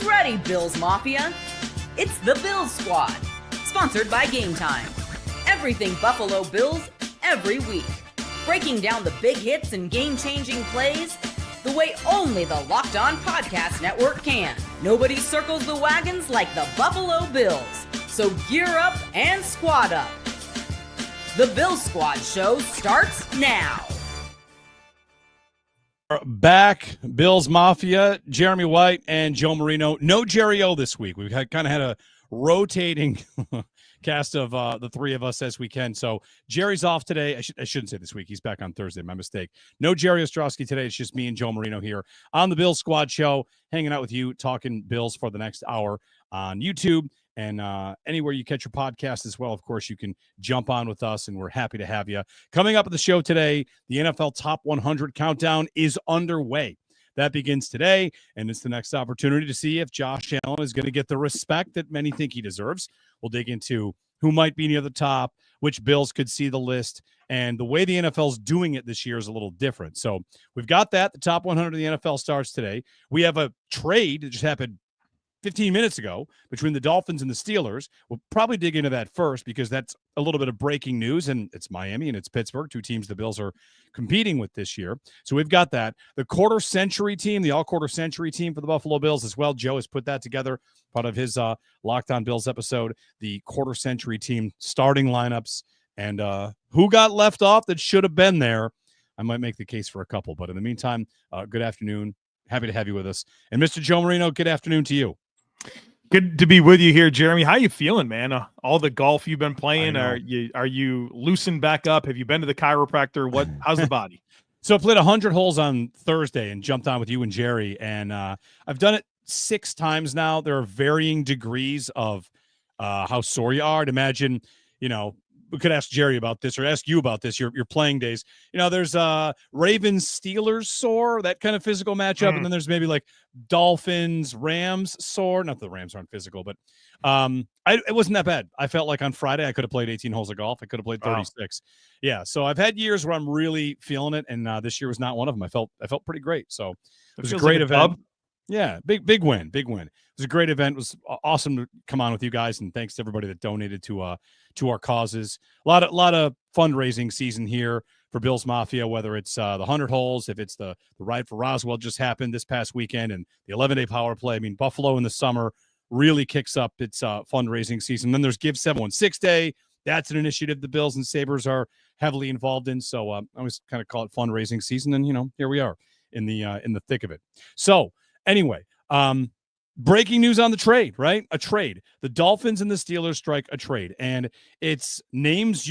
Who's ready, Bills Mafia? It's the Bills Squad, sponsored by Game Time. Everything Buffalo Bills, every week. Breaking down the big hits and game-changing plays the way only the Locked On Podcast Network can. Nobody circles the wagons like the Buffalo Bills. So gear up and squad up. The Bills Squad show starts now. Back, Bills Mafia, Jeremy White and Joe Marino. No Jerry O this week. We've kind of had a rotating cast of the three of us as we can. So Jerry's off today. I shouldn't say this week. He's back on Thursday. My mistake. No Jerry Ostrowski today. It's just me and Joe Marino here on the Bills Squad show, hanging out with you, talking Bills for the next hour on YouTube and anywhere you catch your podcast as well. Of course, you can jump on with us, and we're happy to have you. Coming up at the show today, the NFL Top 100 Countdown is underway. That begins today, and it's the next opportunity to see if Josh Allen is going to get the respect that many think he deserves. We'll dig into who might be near the top, which Bills could see the list, and the way the NFL's doing it this year is a little different. So we've got that. The Top 100 of the NFL starts today. We have a trade that just happened 15 minutes ago between the Dolphins and the Steelers. We'll probably dig into that first because that's a little bit of breaking news, and it's Miami and it's Pittsburgh, two teams the Bills are competing with this year. So we've got that. The quarter century team, the all-quarter century team for the Buffalo Bills as well. Joe has put that together, part of his Locked On Bills episode, the quarter century team starting lineups, and who got left off that should have been there. I might make the case for a couple, but in the meantime, good afternoon. Happy to have you with us. And Mr. Joe Marino, good afternoon to you. Good to be with you here, Jeremy. How you feeling, man? All the golf you've been playing, are you loosened back up? Have you been to the chiropractor? How's the body? So I played 100 holes on Thursday and jumped on with you and Jerry, and I've done it 6 times now. There are varying degrees of how sore you are. I'd imagine, we could ask Jerry about this or ask you about this, your playing days. There's Ravens Steelers sore, that kind of physical matchup. And then there's maybe like Dolphins Rams sore. Not that the Rams aren't physical, but it wasn't that bad. I felt like on Friday I could have played 18 holes of golf. I could have played 36. Wow. Yeah. So I've had years where I'm really feeling it. And this year was not one of them. I felt pretty great. So it was a great event. Yeah. Big win. It was a great event. It was awesome to come on with you guys. And thanks to everybody that donated to our causes. A lot of fundraising season here for Bills Mafia, whether it's the 100 holes, if it's the ride for Roswell just happened this past weekend, and the 11-day power play. I mean, Buffalo in the summer really kicks up its fundraising season. Then there's Give 716 Day. That's an initiative the Bills and Sabres are heavily involved in. So I always kind of call it fundraising season. And, here we are in the thick of it. So anyway, breaking news on the trade, right? A trade. The Dolphins and the Steelers strike a trade, and it's names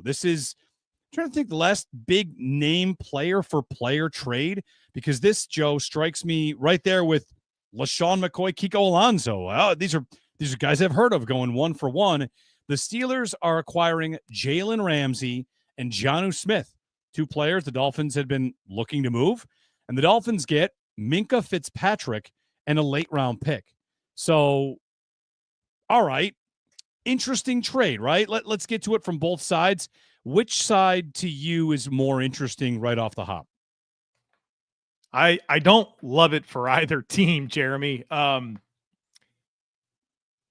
This is, I'm trying to think, the last big name player for player trade, because this, Joe, strikes me right there with LaShawn McCoy, Kiko Alonso. These are guys I've heard of going 1-for-1. The Steelers are acquiring Jalen Ramsey and Jonnu Smith, 2 players the Dolphins had been looking to move, and the Dolphins get Minkah Fitzpatrick and a late-round pick. So, all right, interesting trade, right? Let's get to it from both sides. Which side to you is more interesting right off the hop? I don't love it for either team, Jeremy.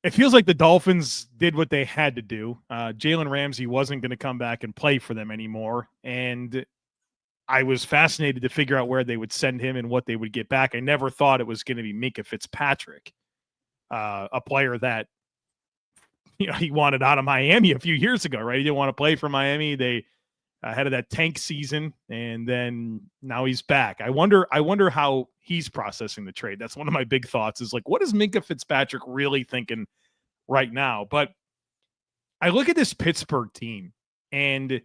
It feels like the Dolphins did what they had to do. Jalen Ramsey wasn't going to come back and play for them anymore, and I was fascinated to figure out where they would send him and what they would get back. I never thought it was going to be Minkah Fitzpatrick, a player that he wanted out of Miami a few years ago, right? He didn't want to play for Miami. They ahead of that tank season, and then now he's back. I wonder how he's processing the trade. That's one of my big thoughts. Is like, what is Minkah Fitzpatrick really thinking right now? But I look at this Pittsburgh team, and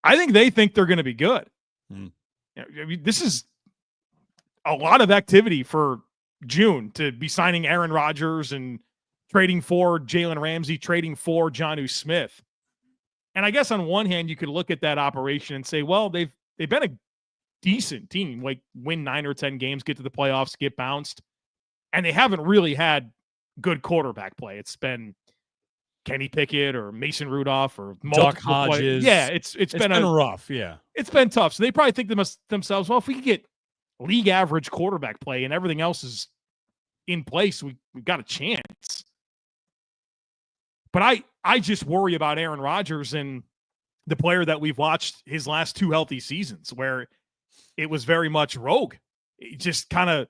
I think they think they're going to be good. I mean, this is a lot of activity for June to be signing Aaron Rodgers and trading for Jalen Ramsey, trading for Jonnu Smith. And I guess on one hand, you could look at that operation and say, well, they've been a decent team, like win 9 or 10 games, get to the playoffs, get bounced. And they haven't really had good quarterback play. It's been Kenny Pickett or Mason Rudolph or Doc Hodges. Yeah, it's been rough. Yeah, it's been tough. So they probably think themselves, well, if we could get league average quarterback play and everything else is in place, we've got a chance. But I just worry about Aaron Rodgers and the player that we've watched his last 2 healthy seasons, where it was very much rogue. It just kind of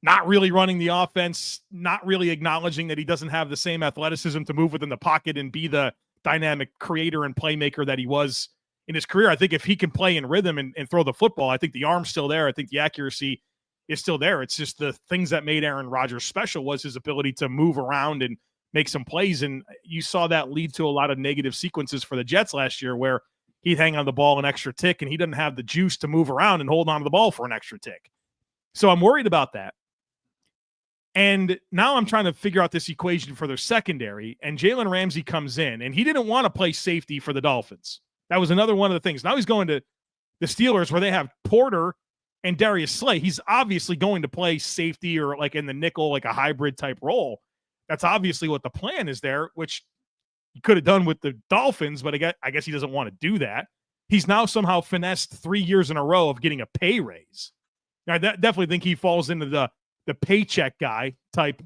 not really running the offense, not really acknowledging that he doesn't have the same athleticism to move within the pocket and be the dynamic creator and playmaker that he was in his career. I think if he can play in rhythm and throw the football, I think the arm's still there. I think the accuracy is still there. It's just the things that made Aaron Rodgers special was his ability to move around and make some plays. And you saw that lead to a lot of negative sequences for the Jets last year where he'd hang on the ball an extra tick and he doesn't have the juice to move around and hold on to the ball for an extra tick. So I'm worried about that. And now I'm trying to figure out this equation for their secondary, and Jalen Ramsey comes in, and he didn't want to play safety for the Dolphins. That was another one of the things. Now he's going to the Steelers where they have Porter and Darius Slay. He's obviously going to play safety or like in the nickel, like a hybrid type role. That's obviously what the plan is there, which he could have done with the Dolphins, but I guess he doesn't want to do that. He's now somehow finessed 3 years in a row of getting a pay raise. Now, I definitely think he falls into the paycheck guy type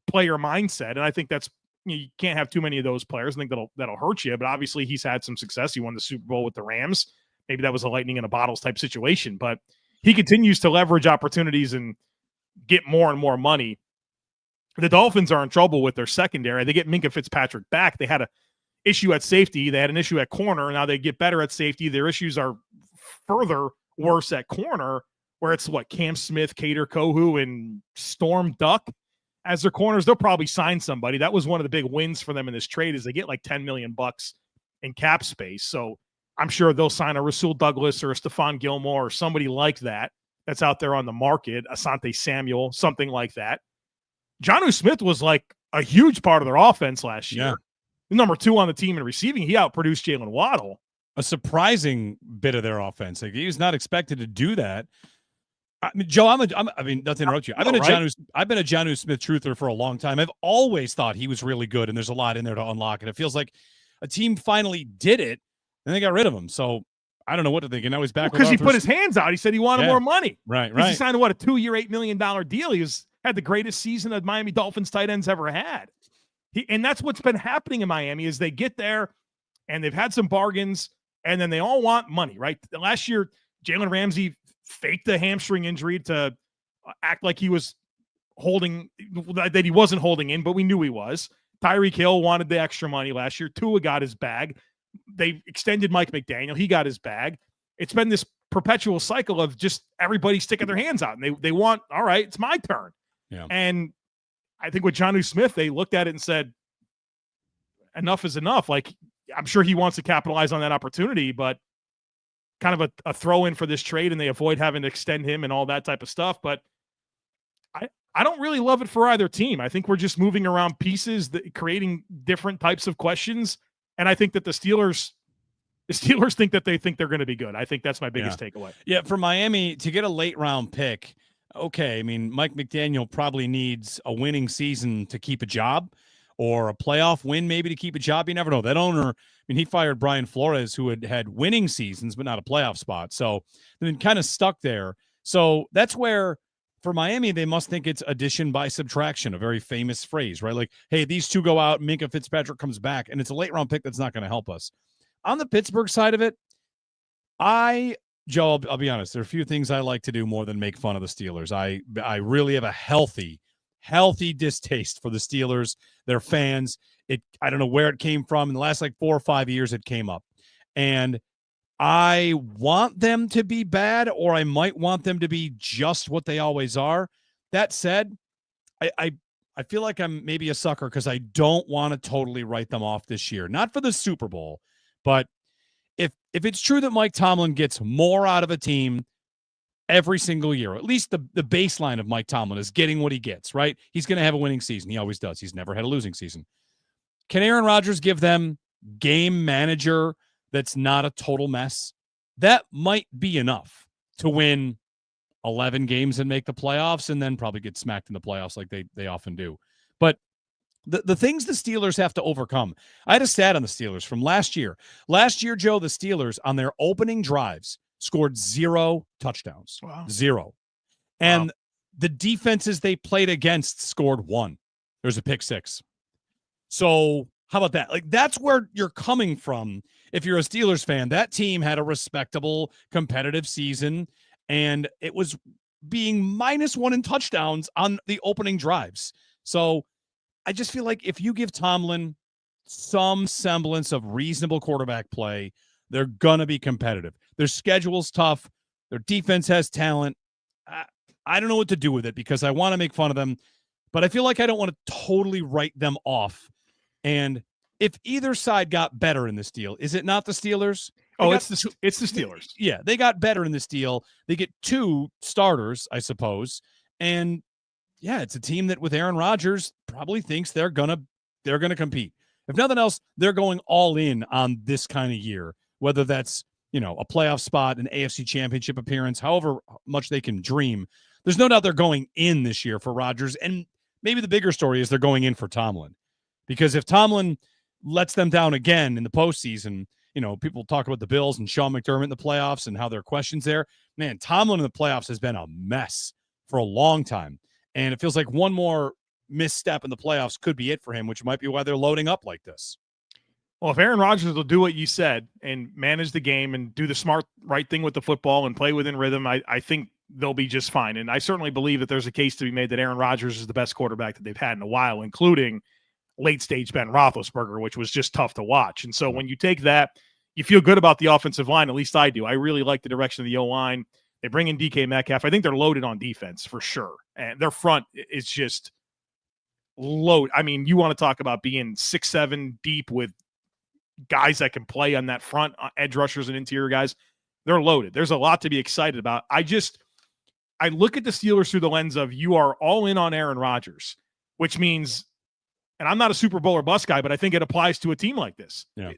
player mindset. And I think that's, you can't have too many of those players. I think that'll hurt you, but obviously he's had some success. He won the Super Bowl with the Rams. Maybe that was a lightning in a bottles type situation, but he continues to leverage opportunities and get more and more money. The Dolphins are in trouble with their secondary. They get Minkah Fitzpatrick back. They had an issue at safety. They had an issue at corner. Now they get better at safety. Their issues are further worse at corner, where it's Cam Smith, Kader Kohu, and Storm Duck as their corners. They'll probably sign somebody. That was one of the big wins for them in this trade, is they get like $10 million in cap space. So I'm sure they'll sign a Rasul Douglas or a Stephon Gilmore or somebody like that that's out there on the market, Asante Samuel, something like that. Jonnu Smith was like a huge part of their offense last year. Yeah. Number 2 on the team in receiving. He outproduced Jalen Waddle. A surprising bit of their offense. Like, he was not expected to do that. I mean, Joe, not to interrupt you. I've been a Jonnu Smith truther for a long time. I've always thought he was really good, and there's a lot in there to unlock. And it feels like a team finally did it, and they got rid of him. So I don't know what to think. And now he's back because he put his hands out. He said he wanted more money. Right. He signed a 2-year, $8 million deal. He had the greatest season that Miami Dolphins tight ends ever had. And that's what's been happening in Miami is they get there and they've had some bargains, and then they all want money, right? Last year, Jalen Ramsey faked the hamstring injury to act like he was that he wasn't holding in, but we knew he was. Tyreek Hill wanted the extra money last year. Tua got his bag. They extended Mike McDaniel. He got his bag. It's been this perpetual cycle of just everybody sticking their hands out, and they want, all right, it's my turn. Yeah. And I think with Jonnu Smith, they looked at it and said, enough is enough. Like, I'm sure he wants to capitalize on that opportunity, but kind of a throw in for this trade, and they avoid having to extend him and all that type of stuff. But I don't really love it for either team. I think we're just moving around pieces, creating different types of questions. And I think that the Steelers think that they're going to be good. I think that's my biggest takeaway. Yeah. For Miami to get a late round pick. Okay. I mean, Mike McDaniel probably needs a winning season to keep a job, or a playoff win maybe to keep a job. You never know. That owner, I mean, he fired Brian Flores, who had winning seasons, but not a playoff spot. So then kind of stuck there. So that's where, for Miami, they must think it's addition by subtraction, a very famous phrase, right? Like, hey, these two go out, Minkah Fitzpatrick comes back, and it's a late round pick that's not going to help us. On the Pittsburgh side of it, Joe, I'll be honest, there are a few things I like to do more than make fun of the Steelers. I really have a healthy distaste for the Steelers, their fans. I don't know where it came from. In the last 4 or 5 years, it came up. And I want them to be bad, or I might want them to be just what they always are. That said, I feel like I'm maybe a sucker because I don't want to totally write them off this year. Not for the Super Bowl, but if it's true that Mike Tomlin gets more out of a team every single year, at least the baseline of Mike Tomlin is getting what he gets, right? He's going to have a winning season. He always does. He's never had a losing season. Can Aaron Rodgers give them game manager that's not a total mess? That might be enough to win 11 games and make the playoffs, and then probably get smacked in the playoffs like they often do. But the things the Steelers have to overcome. I had a stat on the Steelers from last year. Last year, Joe, the Steelers on their opening drives scored 0 touchdowns. Wow. 0. And the defenses they played against scored 1. There's a pick 6. So how about that? Like, that's where you're coming from. If you're a Steelers fan, that team had a respectable competitive season, and it was being -1 in touchdowns on the opening drives. So I just feel like if you give Tomlin some semblance of reasonable quarterback play, they're going to be competitive. Their schedule's tough. Their defense has talent. I don't know what to do with it because I want to make fun of them, but I feel like I don't want to totally write them off. And if either side got better in this deal, is it not the Steelers? It's the Steelers. Yeah, they got better in this deal. They get 2 starters, I suppose. And yeah, it's a team that with Aaron Rodgers probably thinks they're gonna compete. If nothing else, they're going all in on this kind of year, whether that's, a playoff spot, an AFC championship appearance, however much they can dream. There's no doubt they're going in this year for Rodgers. And maybe the bigger story is they're going in for Tomlin. Because if Tomlin lets them down again in the postseason, people talk about the Bills and Sean McDermott in the playoffs and how there are questions there. Man, Tomlin in the playoffs has been a mess for a long time. And it feels like one more misstep in the playoffs could be it for him, which might be why they're loading up like this. Well, if Aaron Rodgers will do what you said and manage the game and do the smart, right thing with the football and play within rhythm, I think they'll be just fine. And I certainly believe that there's a case to be made that Aaron Rodgers is the best quarterback that they've had in a while, including late-stage Ben Roethlisberger, which was just tough to watch. And so when you take that, you feel good about the offensive line. At least I do. I really like the direction of the O-line. They bring in DK Metcalf. I think they're loaded on defense for sure. And their front is just load. I mean, you want to talk about being 6'7" deep with guys that can play on that front, edge rushers and interior guys. They're loaded. There's a lot to be excited about. I look at the Steelers through the lens of you are all in on Aaron Rodgers, which means, and I'm not a Super Bowl or bust guy, but I think it applies to a team like this. Yeah.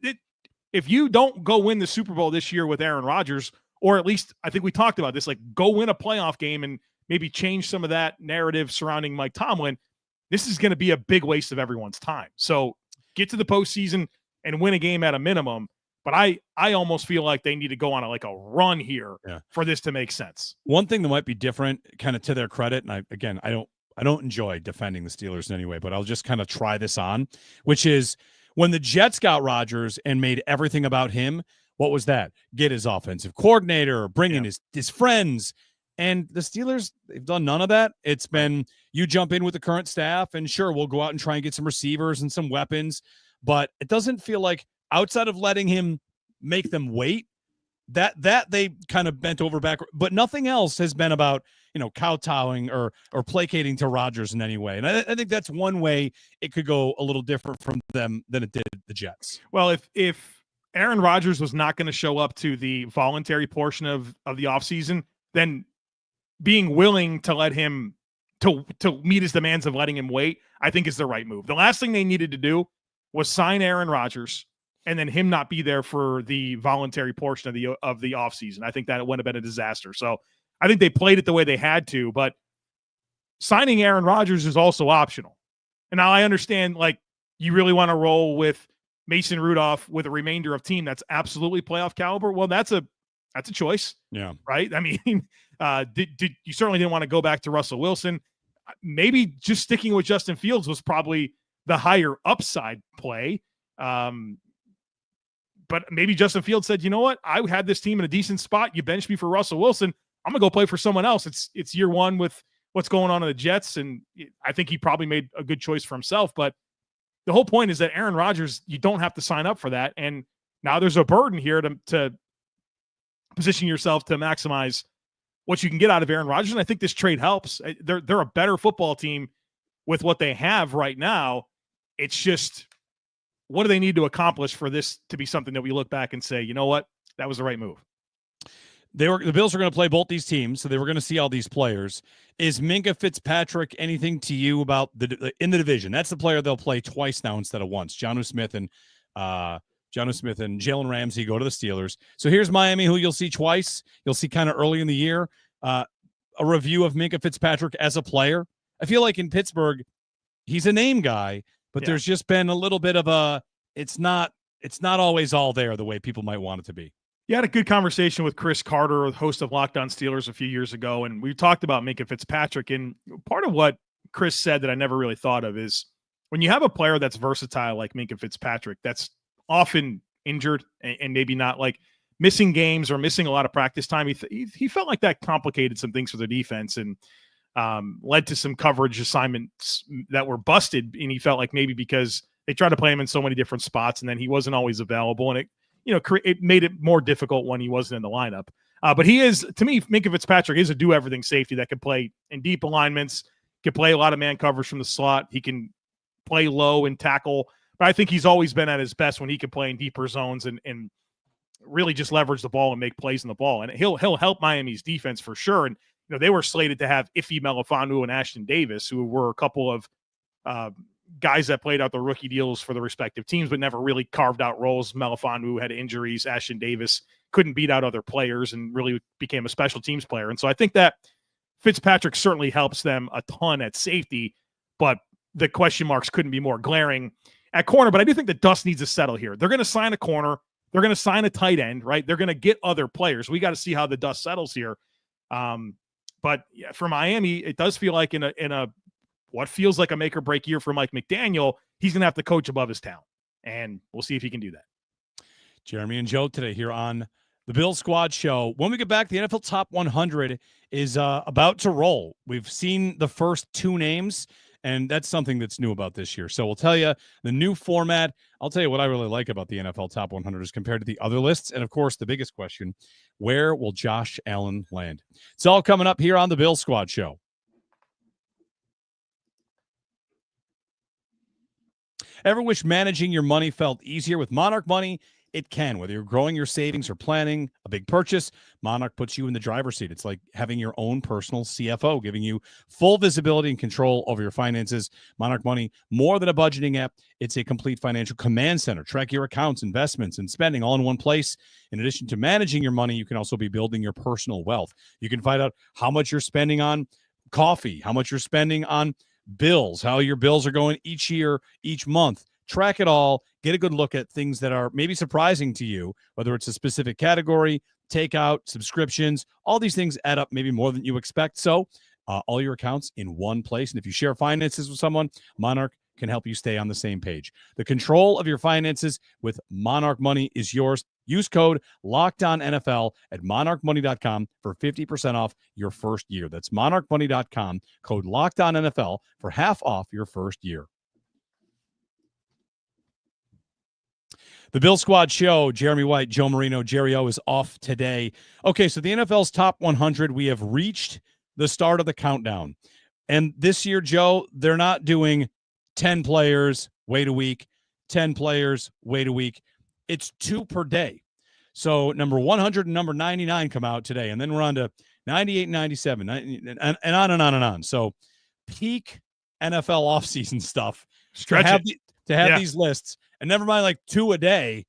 If you don't go win the Super Bowl this year with Aaron Rodgers, or at least I think we talked about this, like go win a playoff game and maybe change some of that narrative surrounding Mike Tomlin, this is going to be a big waste of everyone's time. So get to the postseason and win a game at a minimum. But I almost feel like they need to go on a run here for this to make sense. One thing that might be different, kind of to their credit, and I don't enjoy defending the Steelers in any way, but I'll just kind of try this on, which is when the Jets got Rodgers and made everything about him, what was that? Get his offensive coordinator, bring in his friends. And the Steelers, they've done none of that. It's been, you jump in with the current staff, and sure, we'll go out and try and get some receivers and some weapons. But it doesn't feel like, outside of letting him make them wait, that they kind of bent over backward. But nothing else has been about, kowtowing or placating to Rodgers in any way. And I think that's one way it could go a little different from them than it did the Jets. Well, if Aaron Rodgers was not going to show up to the voluntary portion of the offseason, then being willing to let him to meet his demands of letting him wait, I think is the right move. The last thing they needed to do was sign Aaron Rodgers and then him not be there for the voluntary portion of the offseason. I think that would have been a disaster. So I think they played it the way they had to, but signing Aaron Rodgers is also optional. And now I understand, you really want to roll with Mason Rudolph with a remainder of team that's absolutely playoff caliber. Well, that's a choice. Yeah. Right. I mean, did you certainly didn't want to go back to Russell Wilson. Maybe just sticking with Justin Fields was probably the higher upside play. But maybe Justin Fields said, you know what? I had this team in a decent spot. You benched me for Russell Wilson. I'm going to go play for someone else. It's year one with what's going on in the Jets. And I think he probably made a good choice for himself. But the whole point is that Aaron Rodgers, you don't have to sign up for that. And now there's a burden here to position yourself to maximize what you can get out of Aaron Rodgers. And I think this trade helps. They're a better football team with what they have right now. It's just, what do they need to accomplish for this to be something that we look back and say, you know what, that was the right move? The Bills are going to play both these teams, so they were going to see all these players. Is Minkah Fitzpatrick anything to you about in the division? That's the player they'll play twice now instead of once. Jonnu Smith and Jalen Ramsey go to the Steelers. So here's Miami, who you'll see twice. You'll see kind of early in the year a review of Minkah Fitzpatrick as a player. I feel like in Pittsburgh, he's a name guy, but there's just been a little bit of it's not always all there the way people might want it to be. You had a good conversation with Chris Carter, host of Locked On Steelers, a few years ago, and we talked about Minkah Fitzpatrick. And part of what Chris said that I never really thought of is when you have a player that's versatile like Minkah Fitzpatrick, that's often injured and maybe not like missing games or missing a lot of practice time. He felt like that complicated some things for the defense and led to some coverage assignments that were busted. And he felt like maybe because they tried to play him in so many different spots and then he wasn't always available. And it made it more difficult when he wasn't in the lineup. But he is, to me, Minkah Fitzpatrick is a do-everything safety that can play in deep alignments, can play a lot of man coverage from the slot. He can play low and tackle. But I think he's always been at his best when he can play in deeper zones and really just leverage the ball and make plays in the ball. And he'll help Miami's defense for sure. And they were slated to have Ife Melifonwu and Ashton Davis, who were a couple of guys that played out the rookie deals for the respective teams, but never really carved out roles. Melifonwu had injuries. Ashton Davis couldn't beat out other players and really became a special teams player. And so I think that Fitzpatrick certainly helps them a ton at safety, but the question marks couldn't be more glaring at corner. But I do think the dust needs to settle here. They're going to sign a corner. They're going to sign a tight end, right? They're going to get other players. We got to see how the dust settles here. But yeah, for Miami, it does feel like in a what feels like a make or break year for Mike McDaniel, he's going to have to coach above his talent, and we'll see if he can do that. Jeremy and Joe today here on the Bill Squad Show. When we get back, the NFL Top 100 is about to roll. We've seen the first two names, and that's something that's new about this year. So we'll tell you the new format. I'll tell you what I really like about the NFL Top 100 as compared to the other lists. And, of course, the biggest question, where will Josh Allen land? It's all coming up here on the Bill Squad Show. Ever wish managing your money felt easier? With Monarch Money, it can. Whether you're growing your savings or planning a big purchase, Monarch puts you in the driver's seat. It's like having your own personal CFO, giving you full visibility and control over your finances. Monarch Money, more than a budgeting app, it's a complete financial command center. Track your accounts, investments, and spending all in one place. In addition to managing your money, you can also be building your personal wealth. You can find out how much you're spending on coffee, how much you're spending on bills, how your bills are going each year, each month. Track it all. Get a good look at things that are maybe surprising to you, whether it's a specific category, takeout, subscriptions. All these things add up maybe more than you expect. So all your accounts in one place. And if you share finances with someone, Monarch can help you stay on the same page. The control of your finances with Monarch Money is yours. Use code LOCKEDONNFL at monarchmoney.com for 50% off your first year. That's monarchmoney.com, code LOCKEDONNFL for half off your first year. The Bill Squad Show, Jeremy White, Joe Marino, Jerry O is off today. Okay, so the NFL's Top 100, we have reached the start of the countdown. And this year, Joe, they're not doing 10 players, wait a week, 10 players, wait a week. It's 2 per day. So number 100 and number 99 come out today, and then we're on to 98 and 97, and on and on and on. So peak NFL offseason stuff. Stretch to have these lists. And never mind, like 2 a day.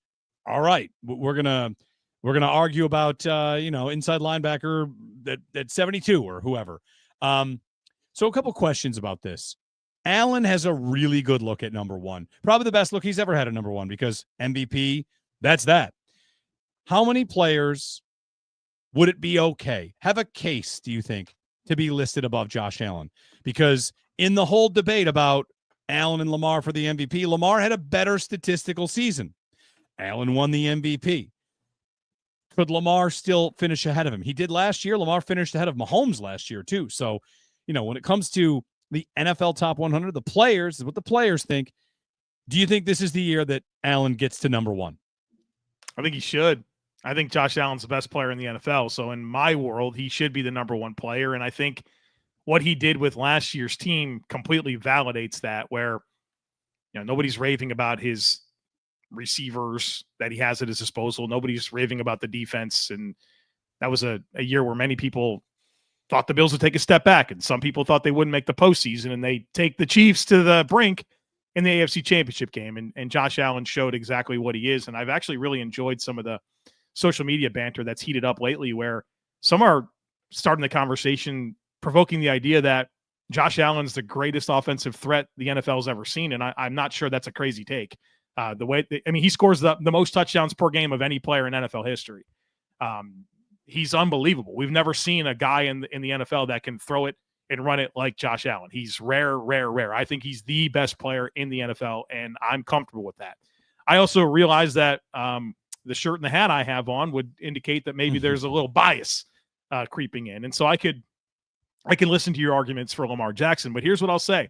All right, we're gonna argue about inside linebacker at 72 or whoever. So a couple questions about this. Allen has a really good look at number 1, probably the best look he's ever had at number 1 because MVP. That's that. How many players would it be okay? Have a case, do you think, to be listed above Josh Allen? Because in the whole debate about Allen and Lamar for the MVP, Lamar had a better statistical season. Allen won the MVP. Could Lamar still finish ahead of him? He did last year. Lamar finished ahead of Mahomes last year, too. So, when it comes to the NFL Top 100, the players, is what the players think. Do you think this is the year that Allen gets to number 1? I think he should. I think Josh Allen's the best player in the NFL. So in my world, he should be the number 1 player. And I think what he did with last year's team completely validates that, where nobody's raving about his receivers that he has at his disposal. Nobody's raving about the defense. And that was a year where many people thought the Bills would take a step back, and some people thought they wouldn't make the postseason, and they take the Chiefs to the brink in the AFC Championship game. And Josh Allen showed exactly what he is. And I've actually really enjoyed some of the social media banter that's heated up lately, where some are starting the conversation, provoking the idea that Josh Allen's the greatest offensive threat the NFL's ever seen. And I'm not sure that's a crazy take. He scores the most touchdowns per game of any player in NFL history. He's unbelievable. We've never seen a guy in the NFL that can throw it and run it like Josh Allen. He's rare. I think he's the best player in the NFL, and I'm comfortable with that. I also realize that the shirt and the hat I have on would indicate that maybe there's a little bias creeping in. And so I can listen to your arguments for Lamar Jackson, but here's what I'll say.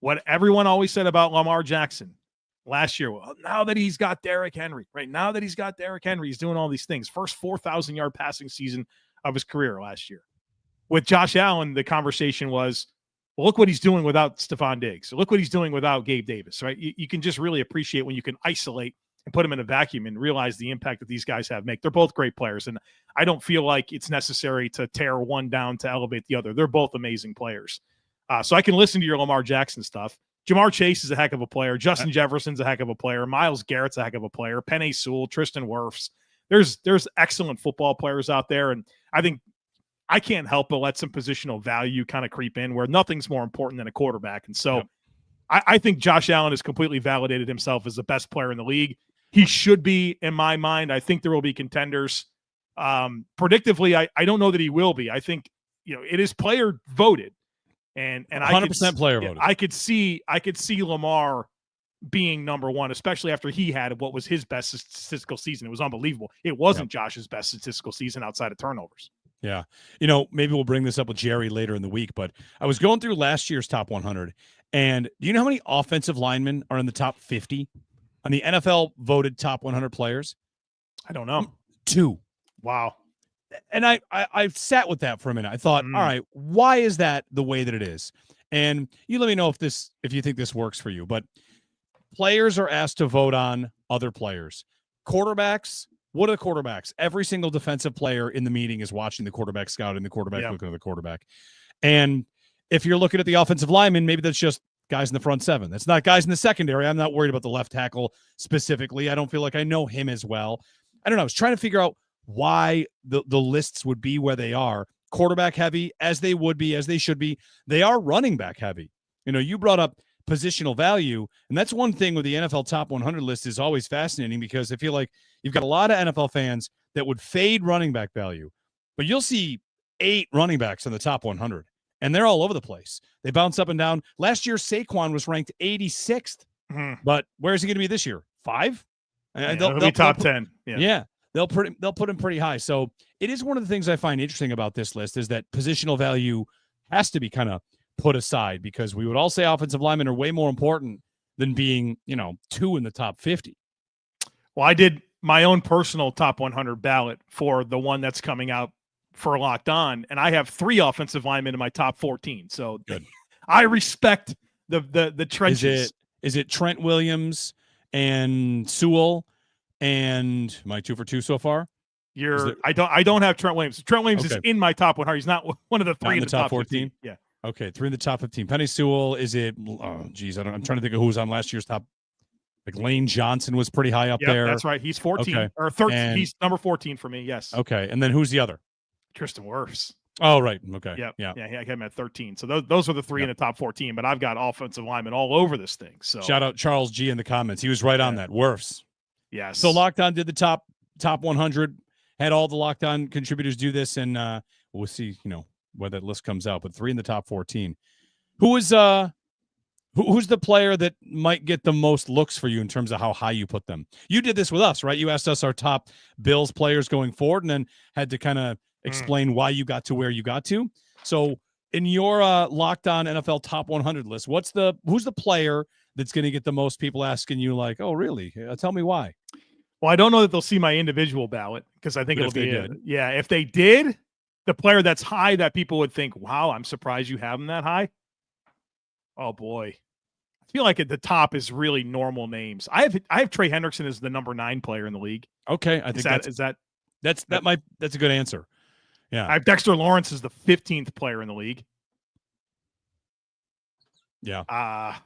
What everyone always said about Lamar Jackson last year, well, now that he's got Derrick Henry, right? Now that he's got Derrick Henry, he's doing all these things. First 4,000-yard passing season of his career last year. With Josh Allen, the conversation was, well, look what he's doing without Stephon Diggs. Look what he's doing without Gabe Davis, right? You can just really appreciate when you can isolate and put them in a vacuum and realize the impact that these guys make. They're both great players, and I don't feel like it's necessary to tear one down to elevate the other. They're both amazing players. So I can listen to your Lamar Jackson stuff. Jamar Chase is a heck of a player. Justin Jefferson's a heck of a player. Myles Garrett's a heck of a player. Penei Sewell, Tristan Wirfs. There's excellent football players out there, and I think I can't help but let some positional value kind of creep in where nothing's more important than a quarterback. And so I think Josh Allen has completely validated himself as the best player in the league. He should be, in my mind. I think there will be contenders. Predictively, I don't know that he will be. I think, it is player voted. And 100% player voted. I could see Lamar being number one, especially after he had what was his best statistical season. It was unbelievable. It wasn't Josh's best statistical season outside of turnovers. Yeah. Maybe we'll bring this up with Jerry later in the week, but I was going through last year's top 100, and do you know how many offensive linemen are in the top 50 on the NFL voted top 100 players? I don't know. 2. Wow. And I sat with that for a minute. I thought, all right, why is that the way that it is? And you let me know if you think this works for you. But players are asked to vote on other players. Quarterbacks, what are the quarterbacks? Every single defensive player in the meeting is watching the quarterback scout and the quarterback looking at the quarterback. And if you're looking at the offensive lineman, maybe that's just guys in the front 7. That's not guys in the secondary. I'm not worried about the left tackle specifically. I don't feel like I know him as well. I don't know. I was trying to figure out why the lists would be where they are. Quarterback heavy, as they would be, as they should be. They are running back heavy. You brought up positional value, and that's one thing with the NFL top 100 list is always fascinating because I feel like you've got a lot of NFL fans that would fade running back value, but you'll see 8 running backs in the top 100, and they're all over the place. They bounce up and down. Last year, Saquon was ranked 86th, but where is he going to be this year? 5? They'll be top 10. Yeah. They'll put him pretty high. So it is one of the things I find interesting about this list is that positional value has to be kind of put aside because we would all say offensive linemen are way more important than being, 2 in the top 50. Well, I did my own personal top 100 ballot for the one that's coming out for Locked On, and I have 3 offensive linemen in my top 14. So good. I respect the trenches. Is it Trent Williams and Sewell? And am I 2 for 2 so far? I don't have Trent Williams. Trent Williams is in my top 100. He's not one of the 3 in the top 14. 15. Yeah. Okay, 3 in the top 15. Penei Sewell, is it? Oh, geez, I'm trying to think of who was on last year's top. Like Lane Johnson was pretty high up there. That's right. He's 14 or 13. He's number 14 for me. Yes. Okay, and then who's the other? Tristan Wirfs. Oh, right. Okay. Yeah. I had him at 13. So those are the 3 in the top 14. But I've got offensive linemen all over this thing. So shout out Charles G in the comments. He was right on that. Wirfs. Yes. So Locked On did the top 100, had all the Locked On contributors do this, and we'll see, where that list comes out. But 3 in the top 14. Who's the player that might get the most looks for you in terms of how high you put them? You did this with us, right? You asked us our top Bills players going forward, and then had to kind of explain why you got to where you got to. So in your Locked On NFL top 100 list, who's the player that's going to get the most people asking you like, oh, really? Tell me why. Well, I don't know that they'll see my individual ballot because I think it'll be if they did, the player that's high that people would think, wow, I'm surprised you have him that high. Oh boy. I feel like at the top is really normal names. I have Trey Hendrickson as the number 9 player in the league. Okay. I think that's a good answer. Yeah. I have Dexter Lawrence as the 15th player in the league. Yeah. I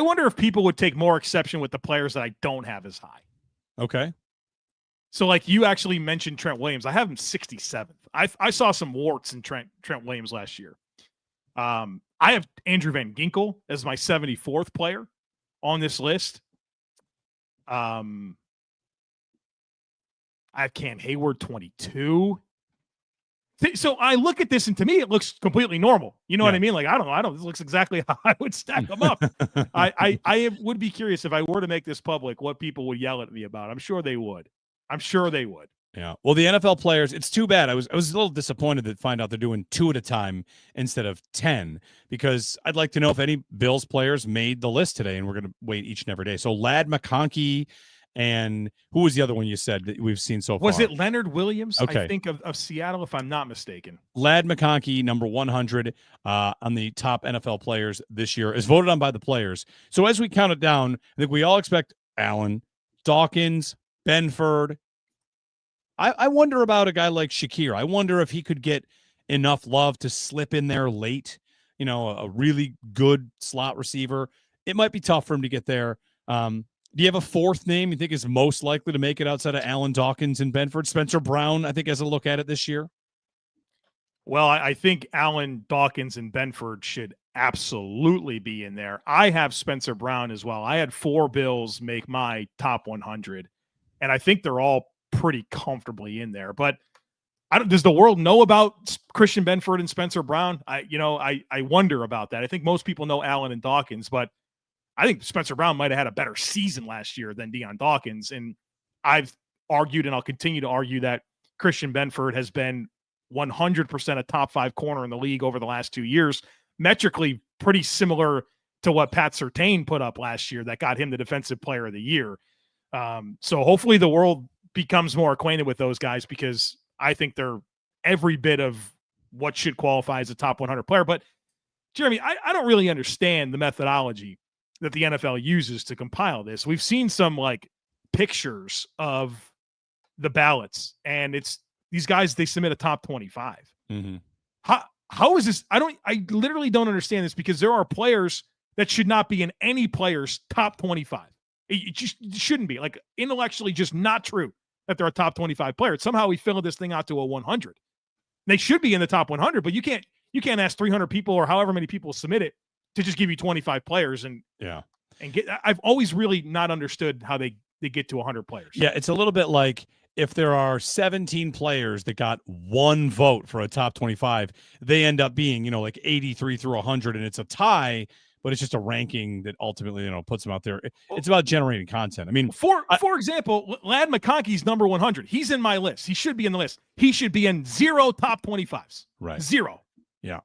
wonder if people would take more exception with the players that I don't have as high. Okay. So, like you actually mentioned Trent Williams. I have him 67th. I saw some warts in Trent Williams last year. I have Andrew Van Ginkel as my 74th player on this list. I have Cam Hayward 22. So I look at this, and to me, it looks completely normal. You know what I mean? Like, I don't know. This looks exactly how I would stack them up. I would be curious if I were to make this public, what people would yell at me about. I'm sure they would. Yeah. Well, the NFL players, it's too bad. I was a little disappointed to find out they're doing 2 at a time instead of 10, because I'd like to know if any Bills players made the list today, and we're going to wait each and every day. So Ladd McConkey, and who was the other one you said that we've seen so far? Was it Leonard Williams? Okay. I think of Seattle, if I'm not mistaken. Ladd McConkey, number 100 on the top NFL players this year, is voted on by the players. So as we count it down, I think we all expect Allen, Dawkins, Benford. I wonder about a guy like Shakir. I wonder if he could get enough love to slip in there late, a really good slot receiver. It might be tough for him to get there. Do you have a fourth name you think is most likely to make it outside of Allen, Dawkins, and Benford? Spencer Brown, I think, has a look at it this year. Well, I think Allen, Dawkins, and Benford should absolutely be in there. I have Spencer Brown as well. I had 4 Bills make my top 100, and I think they're all pretty comfortably in there. But does the world know about Christian Benford and Spencer Brown? I wonder about that. I think most people know Allen and Dawkins, but I think Spencer Brown might have had a better season last year than Deion Dawkins. And I've argued, and I'll continue to argue, that Christian Benford has been 100% a top 5 corner in the league over the last 2 years, metrically pretty similar to what Pat Surtain put up last year that got him the Defensive Player of the Year. So hopefully the world becomes more acquainted with those guys, because I think they're every bit of what should qualify as a top 100 player. But Jeremy, I don't really understand the methodology that the NFL uses to compile this. We've seen some pictures of the ballots, and it's these guys, they submit a top 25. Mm-hmm. How is this? I literally don't understand this, because there are players that should not be in any player's top 25. It just shouldn't be, intellectually just not true that they're a top 25 player. Somehow we filled this thing out to a 100. They should be in the top 100, but you can't ask 300 people or however many people submit it to just give you 25 players and get. I've always really not understood how they get to 100 players. Yeah, it's a little bit like if there are 17 players that got 1 vote for a top 25, they end up being 83 through 100, and it's a tie. But it's just a ranking that ultimately, puts them out there. It's about generating content. I mean, for example, Ladd McConkey's number 100. He's in my list. He should be in the list. He should be in 0 top 25s. Right. 0. Yeah.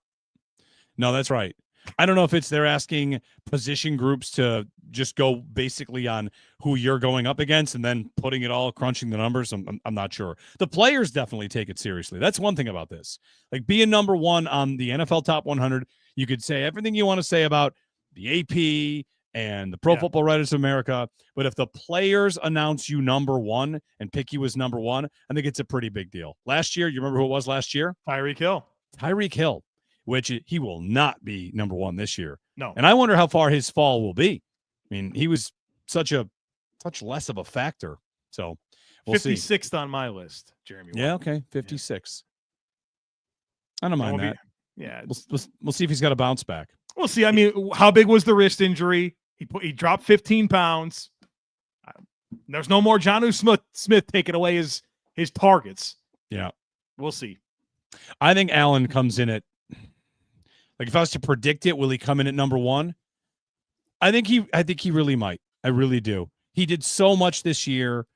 No, that's right. I don't know if they're asking position groups to just go basically on who you're going up against and then putting it all, crunching the numbers. I'm not sure. The players definitely take it seriously. That's one thing about this. Being number 1 on the NFL top 100, you could say everything you want to say about the AP and the Pro Football Writers of America. But if the players announce you number 1 and pick you as number 1, I think it's a pretty big deal. Last year, you remember who it was last year? Tyreek Hill, which he will not be number 1 this year. No. And I wonder how far his fall will be. I mean, he was such less of a factor. So we'll 56th see. on my list, Jeremy. Yeah, okay. 56. Yeah. I don't mind that. Yeah. We'll see if he's got a bounce back. We'll see. I mean, how big was the wrist injury? He dropped 15 pounds. There's no more Jonnu Smith taking away his targets. Yeah. We'll see. I think Allen comes in at, if I was to predict it, will he come in at number 1? I think he really might. I really do. He did so much this year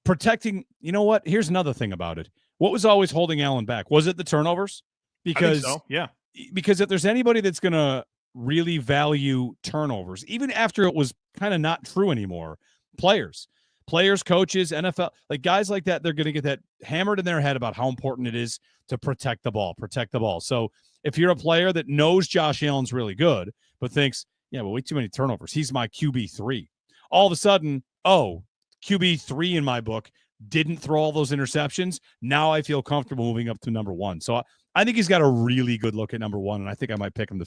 protecting. You know what? Here's another thing about it. What was always holding Allen back? Was it the turnovers? Because I think so. Yeah. Because if there's anybody that's going to really value turnovers, even after it was kind of not true anymore, players, coaches, NFL, guys like that, they're going to get that hammered in their head about how important it is to protect the ball. So if you're a player that knows Josh Allen's really good, but thinks, way too many turnovers, he's my QB3. All of a sudden, QB3 in my book didn't throw all those interceptions. Now I feel comfortable moving up to number 1. So I think he's got a really good look at number 1, and I think I might pick him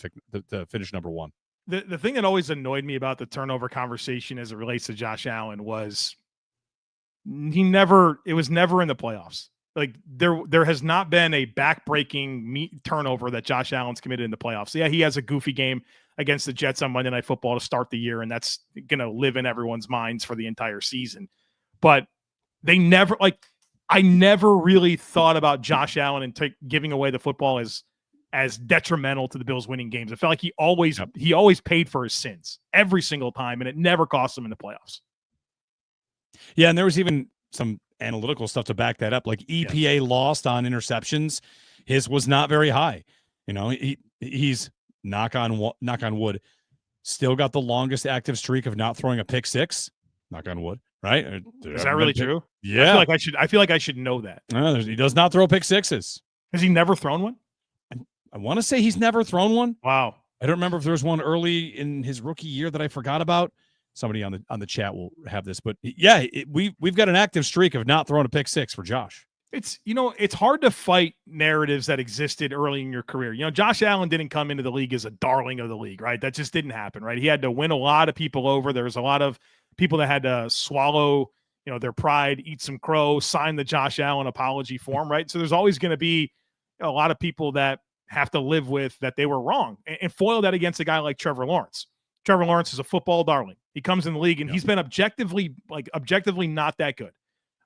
to finish number 1. The thing that always annoyed me about the turnover conversation as it relates to Josh Allen was it was never in the playoffs. There has not been a back-breaking turnover that Josh Allen's committed in the playoffs. Yeah, he has a goofy game against the Jets on Monday Night Football to start the year, and that's going to live in everyone's minds for the entire season. But they never I never really thought about Josh Allen and giving away the football as detrimental to the Bills winning games. I felt like he always paid for his sins every single time, and it never cost him in the playoffs. Yeah, and there was even some analytical stuff to back that up. Like EPA lost on interceptions, his was not very high. You know, he's knock on wood, still got the longest active streak of not throwing a pick six. Knock on wood, right? Is that really true? Yeah, I feel like I should know that. He does not throw pick sixes. Has he never thrown one? I want to say he's never thrown one. Wow. I don't remember if there was one early in his rookie year that I forgot about. Somebody on the chat will have this, but yeah, we've got an active streak of not throwing a pick six for Josh. It's hard to fight narratives that existed early in your career. You know, Josh Allen didn't come into the league as a darling of the league, right? That just didn't happen, right? He had to win a lot of people over. There was a lot of people that had to swallow, their pride, eat some crow, sign the Josh Allen apology form, right? So there's always going to be a lot of people that have to live with that they were wrong, and foil that against a guy like Trevor Lawrence. Trevor Lawrence is a football darling. He comes in the league and he's been objectively not that good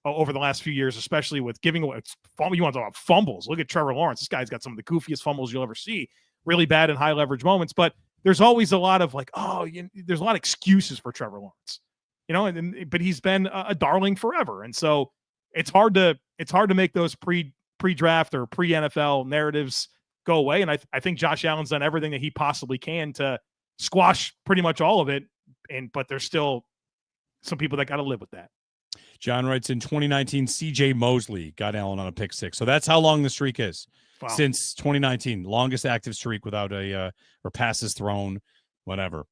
over the last few years, especially with giving away. You want to talk about fumbles? Look at Trevor Lawrence. This guy's got some of the goofiest fumbles you'll ever see. Really bad in high leverage moments, but there's always a lot of there's a lot of excuses for Trevor Lawrence, but he's been a darling forever, and so it's hard to make those pre-draft or pre-NFL narratives go away. And I think Josh Allen's done everything that he possibly can to squash pretty much all of it, but there's still some people that got to live with that. John writes, in 2019, CJ Mosley got Allen on a pick six. So that's how long the streak is. Wow. Since 2019, longest active streak without or passes thrown, whatever.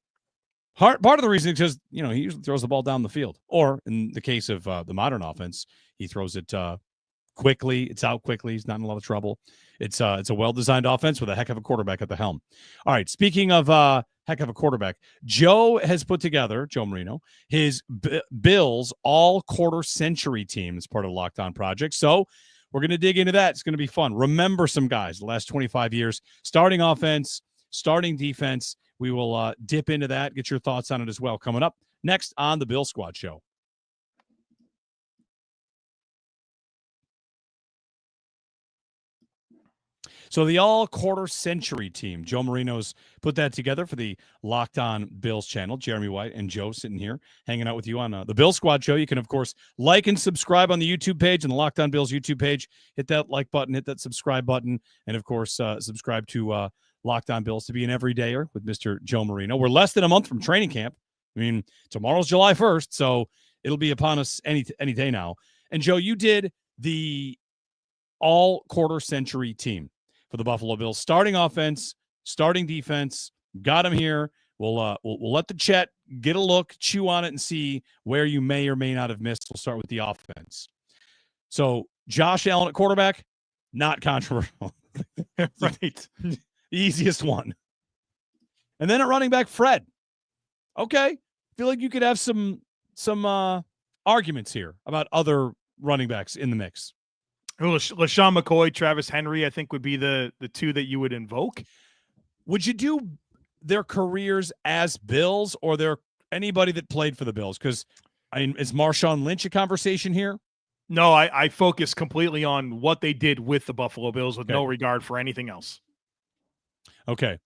Part of the reason is because, he usually throws the ball down the field. Or in the case of the modern offense, he throws it quickly. It's out quickly. He's not in a lot of trouble. It's a well-designed offense with a heck of a quarterback at the helm. All right, speaking of heck of a quarterback, Joe has put together, Joe Marino, his Bills all-quarter century team as part of the Locked On Project. So we're going to dig into that. It's going to be fun. Remember some guys, the last 25 years, starting offense, starting defense. We will dip into that, get your thoughts on it as well. Coming up next on the Bill Squad Show. So the all-quarter century team, Joe Marino's put that together for the Locked On Bills channel. Jeremy White and Joe sitting here hanging out with you on the Bill Squad Show. You can, of course, like and subscribe on the YouTube page and the Locked On Bills YouTube page. Hit that like button, hit that subscribe button, and, of course, subscribe to Locked On Bills to be an everydayer with Mr. Joe Marino. We're less than a month from training camp. I mean, tomorrow's July 1st, so it'll be upon us any day now. And, Joe, you did the all-quarter century team for the Buffalo Bills, starting offense, starting defense. Got him here. We'll let the chat get a look, chew on it, and see where you may or may not have missed. We'll start with the offense. So Josh Allen at quarterback, not controversial. Right. The easiest one. And then at running back, Fred. Okay. Feel like you could have some arguments here about other running backs in the mix. LaShawn McCoy, Travis Henry, I think would be the two that you would invoke. Would you do their careers as Bills or anybody that played for the Bills? Because is Marshawn Lynch a conversation here? No, I focus completely on what they did with the Buffalo Bills with no regard for anything else. Okay.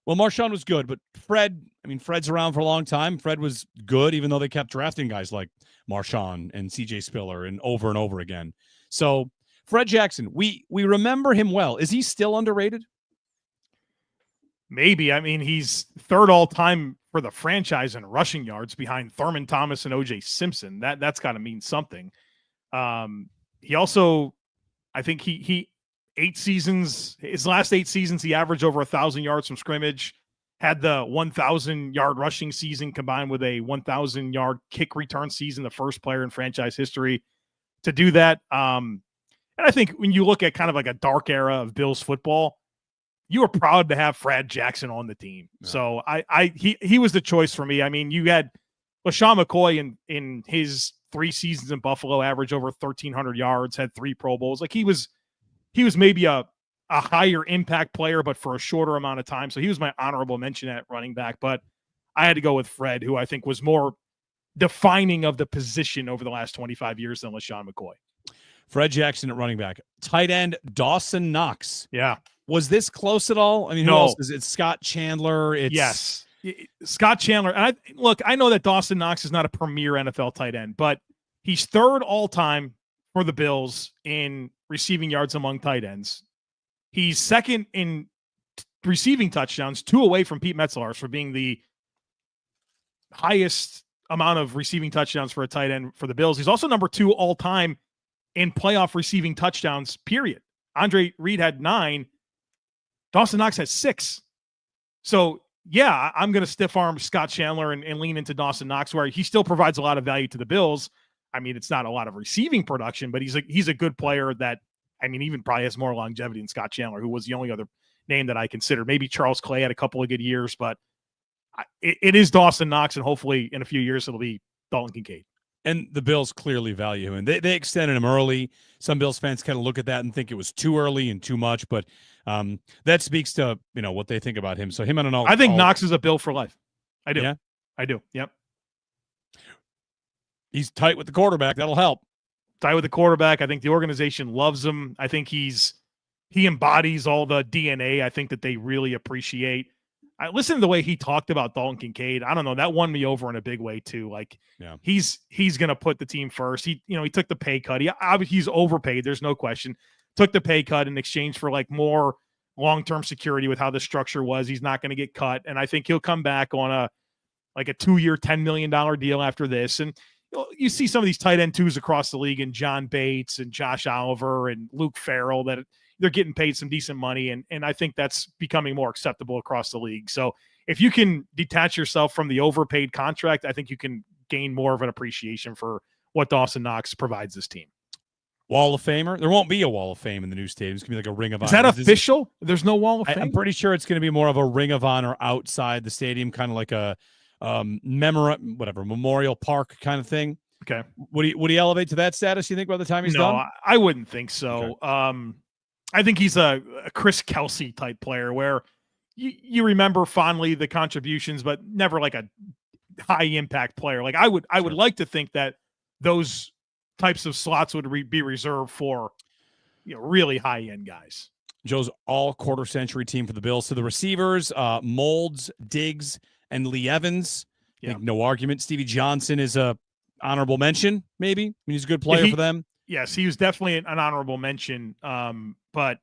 Well, Marshawn was good, but Fred's around for a long time. Fred was good, even though they kept drafting guys like Marshawn and CJ Spiller and over again. So Fred Jackson, we remember him well. Is he still underrated? Maybe. I mean, he's third all-time for the franchise in rushing yards behind Thurman Thomas and O.J. Simpson. That's got to mean something. He also, I think he 8 seasons, his last 8 seasons, he averaged over 1,000 yards from scrimmage, had the 1,000-yard rushing season combined with a 1,000-yard kick return season, the first player in franchise history to do that. And I think when you look at kind of like a dark era of Bills football, you were proud to have Fred Jackson on the team. Yeah. So he was the choice for me. I mean, you had LaShawn McCoy in his 3 seasons in Buffalo, averaged over 1,300 yards, had 3 Pro Bowls. Like he was maybe a higher impact player, but for a shorter amount of time. So he was my honorable mention at running back. But I had to go with Fred, who I think was more defining of the position over the last 25 years than LaShawn McCoy. Fred Jackson at running back. Tight end, Dawson Knox. Yeah. Was this close at all? I mean, who No. else is it? Scott Chandler. Yes. Scott Chandler. And I know that Dawson Knox is not a premier NFL tight end, but he's third all-time for the Bills in receiving yards among tight ends. He's second in receiving touchdowns, 2 away from Pete Metzelaars for being the highest amount of receiving touchdowns for a tight end for the Bills. He's also number 2 all-time in playoff receiving touchdowns, period. Andre Reed had 9. Dawson Knox has 6. So, yeah, I'm going to stiff arm Scott Chandler and lean into Dawson Knox, where he still provides a lot of value to the Bills. I mean, it's not a lot of receiving production, but he's a good player that, I mean, even probably has more longevity than Scott Chandler, who was the only other name that I consider. Maybe Charles Clay had a couple of good years, but it is Dawson Knox, and hopefully in a few years it'll be Dalton Kincaid. And the Bills clearly value him. They extended him early. Some Bills fans kind of look at that and think it was too early and too much, but that speaks to what they think about him. So him, I don't know. I think Knox is a Bill for life. I do. Yeah? I do. Yep. He's tight with the quarterback. That'll help. Tight with the quarterback. I think the organization loves him. I think he embodies all the DNA I think that they really appreciate. I listened to the way he talked about Dalton Kincaid. I don't know. That won me over in a big way too. Like, yeah. He's going to put the team first. He took the pay cut. He's overpaid. There's no question. Took the pay cut in exchange for like more long-term security with how the structure was. He's not going to get cut. And I think he'll come back on a 2-year, $10 million deal after this. And you see some of these tight end 2s across the league, and John Bates and Josh Oliver and Luke Farrell, that they're getting paid some decent money, and I think that's becoming more acceptable across the league. So if you can detach yourself from the overpaid contract, I think you can gain more of an appreciation for what Dawson Knox provides this team. Wall of Famer? There won't be a Wall of Fame in the new stadium. It's going to be like a Ring of Honor. Is that official? There's no Wall of Fame? I'm pretty sure it's going to be more of a Ring of Honor outside the stadium, kind of like a Memorial Park kind of thing. Okay. Would he elevate to that status, you think, by the time he's done? No, I wouldn't think so. Okay. I think he's a Chris Kelsey type player where you remember fondly the contributions, but never like a high impact player. Like I would like to think that those types of slots would be reserved for really high end guys. Joe's all quarter century team for the Bills. So the receivers, Molds, Diggs, and Lee Evans. I think no argument. Stevie Johnson is a honorable mention, maybe. I mean, he's a good player for them. Yes, he was definitely an honorable mention. But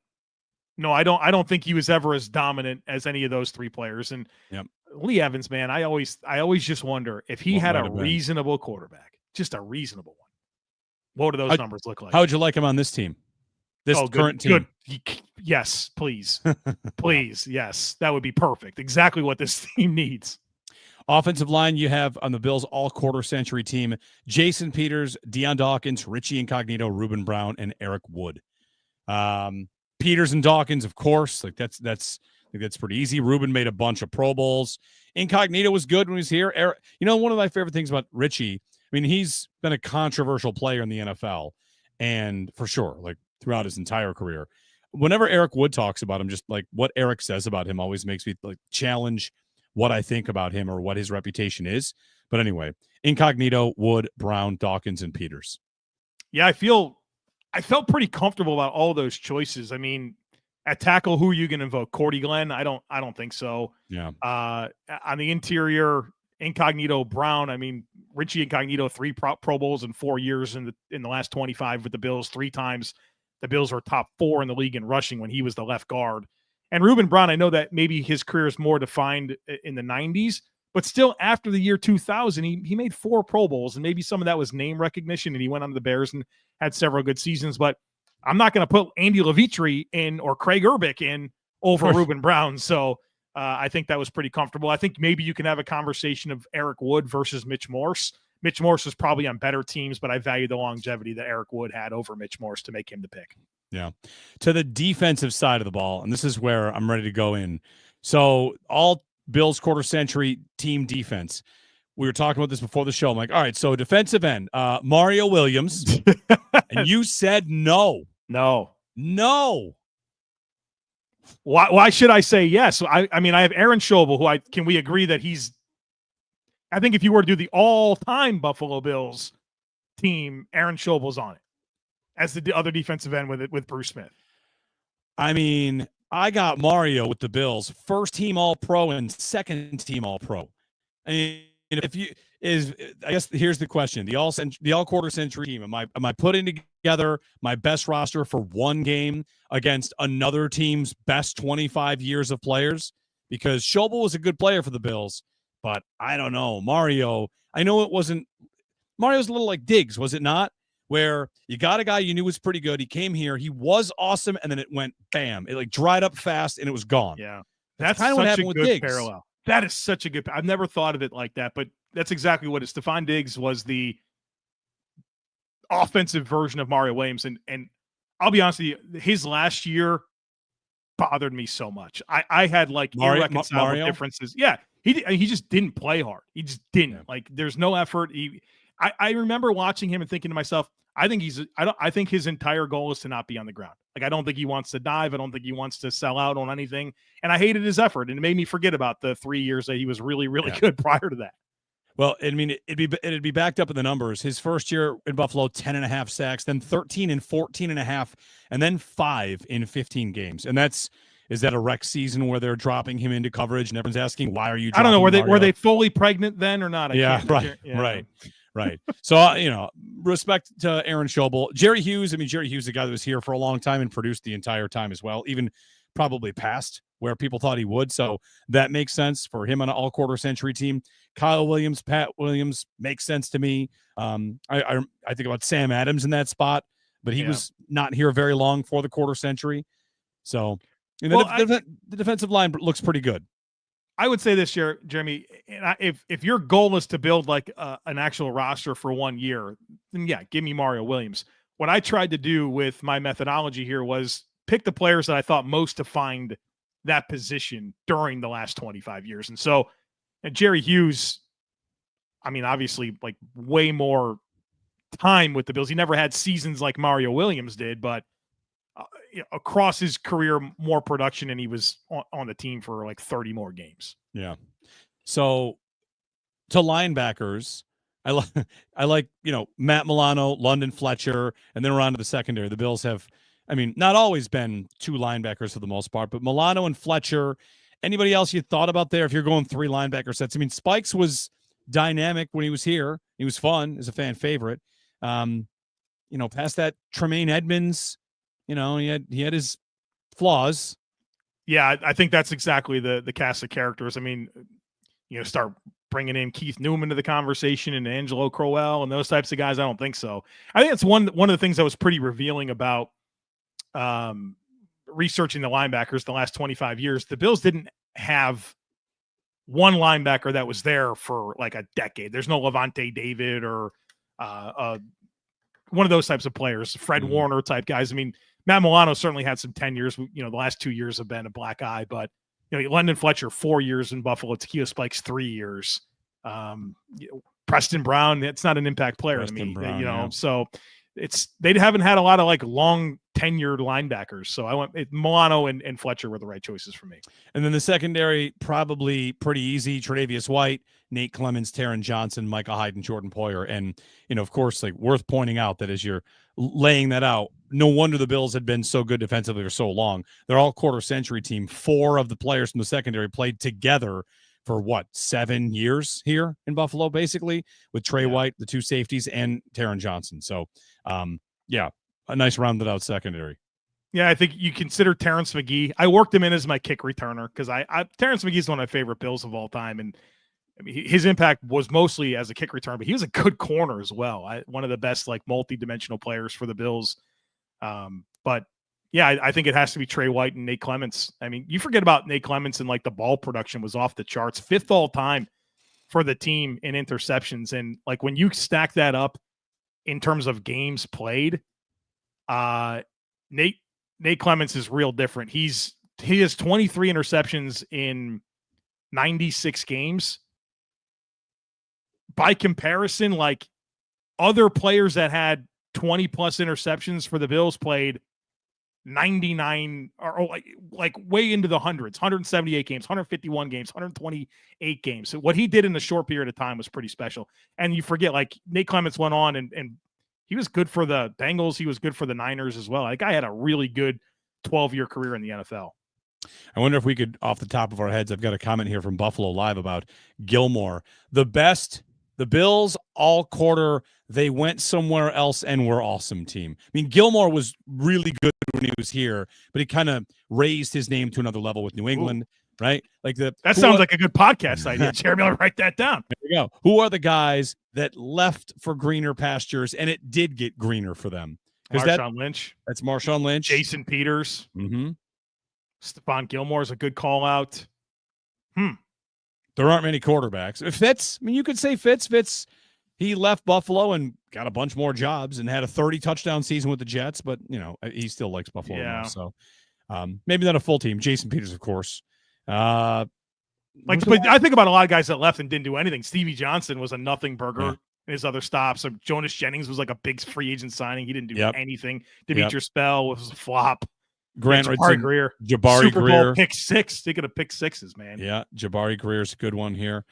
no, I don't think he was ever as dominant as any of those 3 players. And Lee Evans, man, I always just wonder if he had a reasonable quarterback, just a reasonable one. What do those numbers look like? How would you like him on this team? This current team? Good. Yes, please. Please, yes. That would be perfect. Exactly what this team needs. Offensive line, you have on the Bills all-quarter century team, Jason Peters, Deion Dawkins, Richie Incognito, Reuben Brown, and Eric Wood. Peters and Dawkins, of course, like that's pretty easy. Reuben made a bunch of Pro Bowls. Incognito was good when he was here. Eric, one of my favorite things about Richie, I mean, he's been a controversial player in the NFL, and for sure, like throughout his entire career. Whenever Eric Wood talks about him, just like what Eric says about him always makes me like challenge what I think about him or what his reputation is. But anyway, Incognito, Wood, Brown, Dawkins, and Peters. Yeah, I felt pretty comfortable about all those choices. I mean, at tackle, who are you going to invoke? Cordy Glenn? I don't think so. Yeah. On the interior, Incognito, Brown. I mean, Richie Incognito, 3 Pro Bowls in 4 years in the last 25 with the Bills. 3 times the Bills were top 4 in the league in rushing when he was the left guard. And Reuben Brown, I know that maybe his career is more defined in the 90s, but still after the year 2000, he made 4 Pro Bowls, and maybe some of that was name recognition, and he went on to the Bears and had several good seasons. But I'm not going to put Andy Levitri in or Craig Urbick in over Reuben Brown. So I think that was pretty comfortable. I think maybe you can have a conversation of Eric Wood versus Mitch Morse. Mitch Morse was probably on better teams, but I value the longevity that Eric Wood had over Mitch Morse to make him the pick. Yeah. To the defensive side of the ball, and this is where I'm ready to go in. So all Bills quarter century team defense. We were talking about this before the show. I'm like, all right, so defensive end, Mario Williams. And you said no. Why should I say yes? I mean, I have Aaron Schobel, can we agree that I think if you were to do the all-time Buffalo Bills team, Aaron Schobel's on it. as the other defensive end with Bruce Smith. I mean, I got Mario with the Bills, first team All-Pro and second team All-Pro. I mean, I guess here's the question: the all quarter century team. Am I putting together my best roster for one game against another team's best 25 years of players? Because Schobel was a good player for the Bills, but I don't know. Mario, I know it wasn't. Mario's a little like Diggs, was it not? Where you got a guy you knew was pretty good. He came here, he was awesome, and then it went bam. It like dried up fast and it was gone. Yeah, that's kind of what happened with Diggs. Parallel. That is such a good. I've never thought of it like that, but that's exactly what it is. Stephon Diggs was the offensive version of Mario Williams, and I'll be honest with you, his last year bothered me so much. I had like irreconcilable differences. Yeah, he just didn't play hard. He just didn't. Yeah. Like there's no effort. I remember watching him and thinking to myself, I think his entire goal is to not be on the ground. Like, I don't think he wants to dive. I don't think he wants to sell out on anything. And I hated his effort, and it made me forget about the 3 years that he was really, really good prior to that. Well, I mean, it'd be backed up in the numbers. His first year in Buffalo, 10.5 sacks, then 13 and 14.5, and then 5 in 15 games. And is that a rec season where they're dropping him into coverage and everyone's asking, why are you dropping I don't know. Mario? Were they fully pregnant then or not? Right. So, respect to Aaron Schobel. Jerry Hughes, Jerry Hughes, the guy that was here for a long time and produced the entire time as well, even probably past where people thought he would. So that makes sense for him on an all-quarter century team. Kyle Williams, Pat Williams makes sense to me. I think about Sam Adams in that spot, but he was not here very long for the quarter century. So the defensive line looks pretty good. I would say this year, Jeremy, if your goal is to build like an actual roster for 1 year, then give me Mario Williams. What I tried to do with my methodology here was pick the players that I thought most defined that position during the last 25 years. And so Jerry Hughes, obviously like way more time with the Bills. He never had seasons like Mario Williams did, but across his career, more production, and he was on the team for like 30 more games. Yeah. So to linebackers, I like, Matt Milano, London Fletcher, and then we're on to the secondary. The Bills have, not always been two linebackers for the most part, but Milano and Fletcher. Anybody else you thought about there if you're going three linebacker sets? Spikes was dynamic when he was here. He was fun as a fan favorite. Past that, Tremaine Edmonds, he had his flaws. Yeah, I think that's exactly the cast of characters. Start bringing in Keith Newman to the conversation and Angelo Crowell and those types of guys. I don't think so. I think it's one of the things that was pretty revealing about researching the linebackers the last 25 years. The Bills didn't have one linebacker that was there for like a decade. There's no Levante David or one of those types of players, Fred Warner type guys. Matt Milano certainly had some 10 years. The last 2 years have been a black eye, but London Fletcher 4 years in Buffalo, Takeo Spikes 3 years. Preston Brown, it's not an impact player to me. Brown, so they haven't had a lot of like long tenured linebackers. So I went Milano and Fletcher were the right choices for me. And then the secondary, probably pretty easy. Tre'Davious White, Nate Clemens, Taron Johnson, Micah Hyde, and Jordan Poyer. And, of course, like worth pointing out that as you're laying that out, no wonder the Bills had been so good defensively for so long. They're all quarter century team. 4 of the players from the secondary played together for 7 years here in Buffalo, basically, with Trey White, the 2 safeties, and Taron Johnson. So, a nice rounded out secondary. Yeah, I think you consider Terrence McGee. I worked him in as my kick returner because Terrence McGee is one of my favorite Bills of all time, and his impact was mostly as a kick returner, but he was a good corner as well. One of the best like multi-dimensional players for the Bills. But yeah, I think it has to be Trey White and Nate Clements. You forget about Nate Clements and like the ball production was off the charts, 5th all time for the team in interceptions. And like when you stack that up in terms of games played, Nate Clements is real different. He has 23 interceptions in 96 games. By comparison, like other players that had 20 plus interceptions for the Bills played 99 or like way into the hundreds, 178 games, 151 games, 128 games. So what he did in a short period of time was pretty special. And you forget, like Nate Clements went on and He was good for the Bengals. He was good for the Niners as well. That guy had a really good 12-year career in the NFL. I wonder if we could, off the top of our heads, I've got a comment here from Buffalo Live about Gilmore. The Bills all quarter, they went somewhere else and were awesome team. I mean, Gilmore was really good when he was here, but he kind of raised his name to another level with New England, right? Like that sounds like a good podcast idea. Jeremy, I'll write that down. There you go. Who are the guys that left for greener pastures and it did get greener for them? Marshawn Lynch. That's Marshawn Lynch. Jason Peters. Mm-hmm. Stephon Gilmore is a good call out. There aren't many quarterbacks. Fitz, I mean, you could say Fitz, he left Buffalo and got a bunch more jobs and had a 30-touchdown season with the Jets, but, he still likes Buffalo more. So maybe not a full team. Jason Peters, of course. But I think about a lot of guys that left and didn't do anything. Stevie Johnson was a nothing burger in his other stops. So Jonas Jennings was like a big free agent signing. He didn't do anything. Demetrius Bell was a flop. Grant Jabari Greer. Super Bowl pick six. Speaking of pick sixes, man. Yeah, Jabari Greer's a good one here.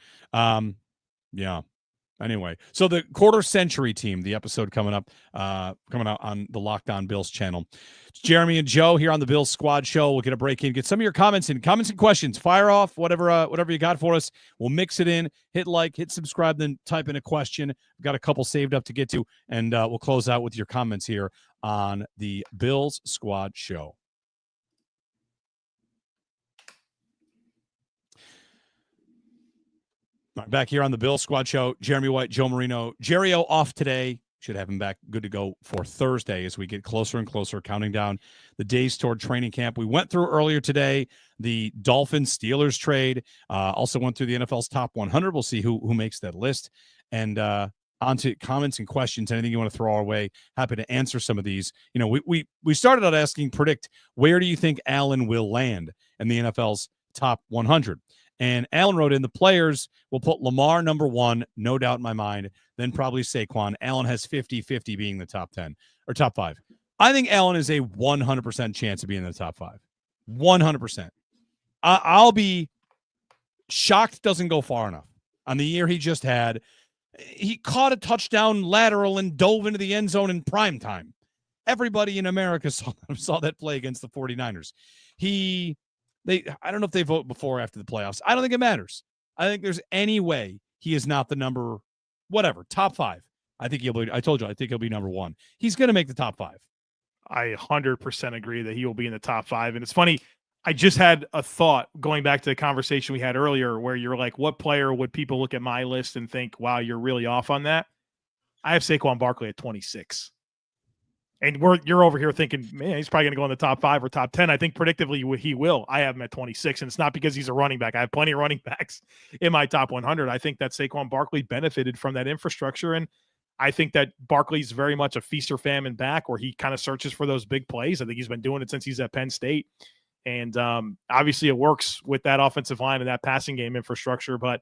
Anyway, so the quarter century team, the episode coming out on the Locked On Bills channel. It's Jeremy and Joe here on the Bills Squad Show. We'll get a break in, get some of your comments and questions. Fire off whatever you got for us. We'll mix it in. Hit like, hit subscribe, then type in a question. We've got a couple saved up to get to, and we'll close out with your comments here on the Bills Squad Show. Back here on the Bill Squad Show, Jeremy White, Joe Marino. Jerry-O off today. Should have him back good to go for Thursday as we get closer and closer, counting down the days toward training camp. We went through earlier today the Dolphins Steelers trade. Also went through the NFL's top 100. We'll see who makes that list. And on to comments and questions, anything you want to throw our way. Happy to answer some of these. We started out asking, predict, where do you think Allen will land in the NFL's top 100? And Allen wrote in, the players will put Lamar number 1, no doubt in my mind, then probably Saquon. Allen has 50-50 being the top 10 or top 5. I think Allen is a 100% chance of being in the top 5. 100%. I'll be shocked doesn't go far enough. On the year he just had, he caught a touchdown lateral and dove into the end zone in prime time. Everybody in America saw that play against the 49ers. I don't know if they vote before or after the playoffs. I don't think it matters. I think there's any way he is not the number, top 5. I think I told you, I think he'll be number 1. He's going to make the top 5. I 100% agree that he will be in the top 5. And it's funny, I just had a thought going back to the conversation we had earlier where you're like, what player would people look at my list and think, wow, you're really off on that? I have Saquon Barkley at 26. And you're over here thinking, man, he's probably going to go in the top 5 or top 10. I think predictably he will. I have him at 26, and it's not because he's a running back. I have plenty of running backs in my top 100. I think that Saquon Barkley benefited from that infrastructure, and I think that Barkley's very much a feast or famine back where he kind of searches for those big plays. I think he's been doing it since he's at Penn State. And obviously it works with that offensive line and that passing game infrastructure, but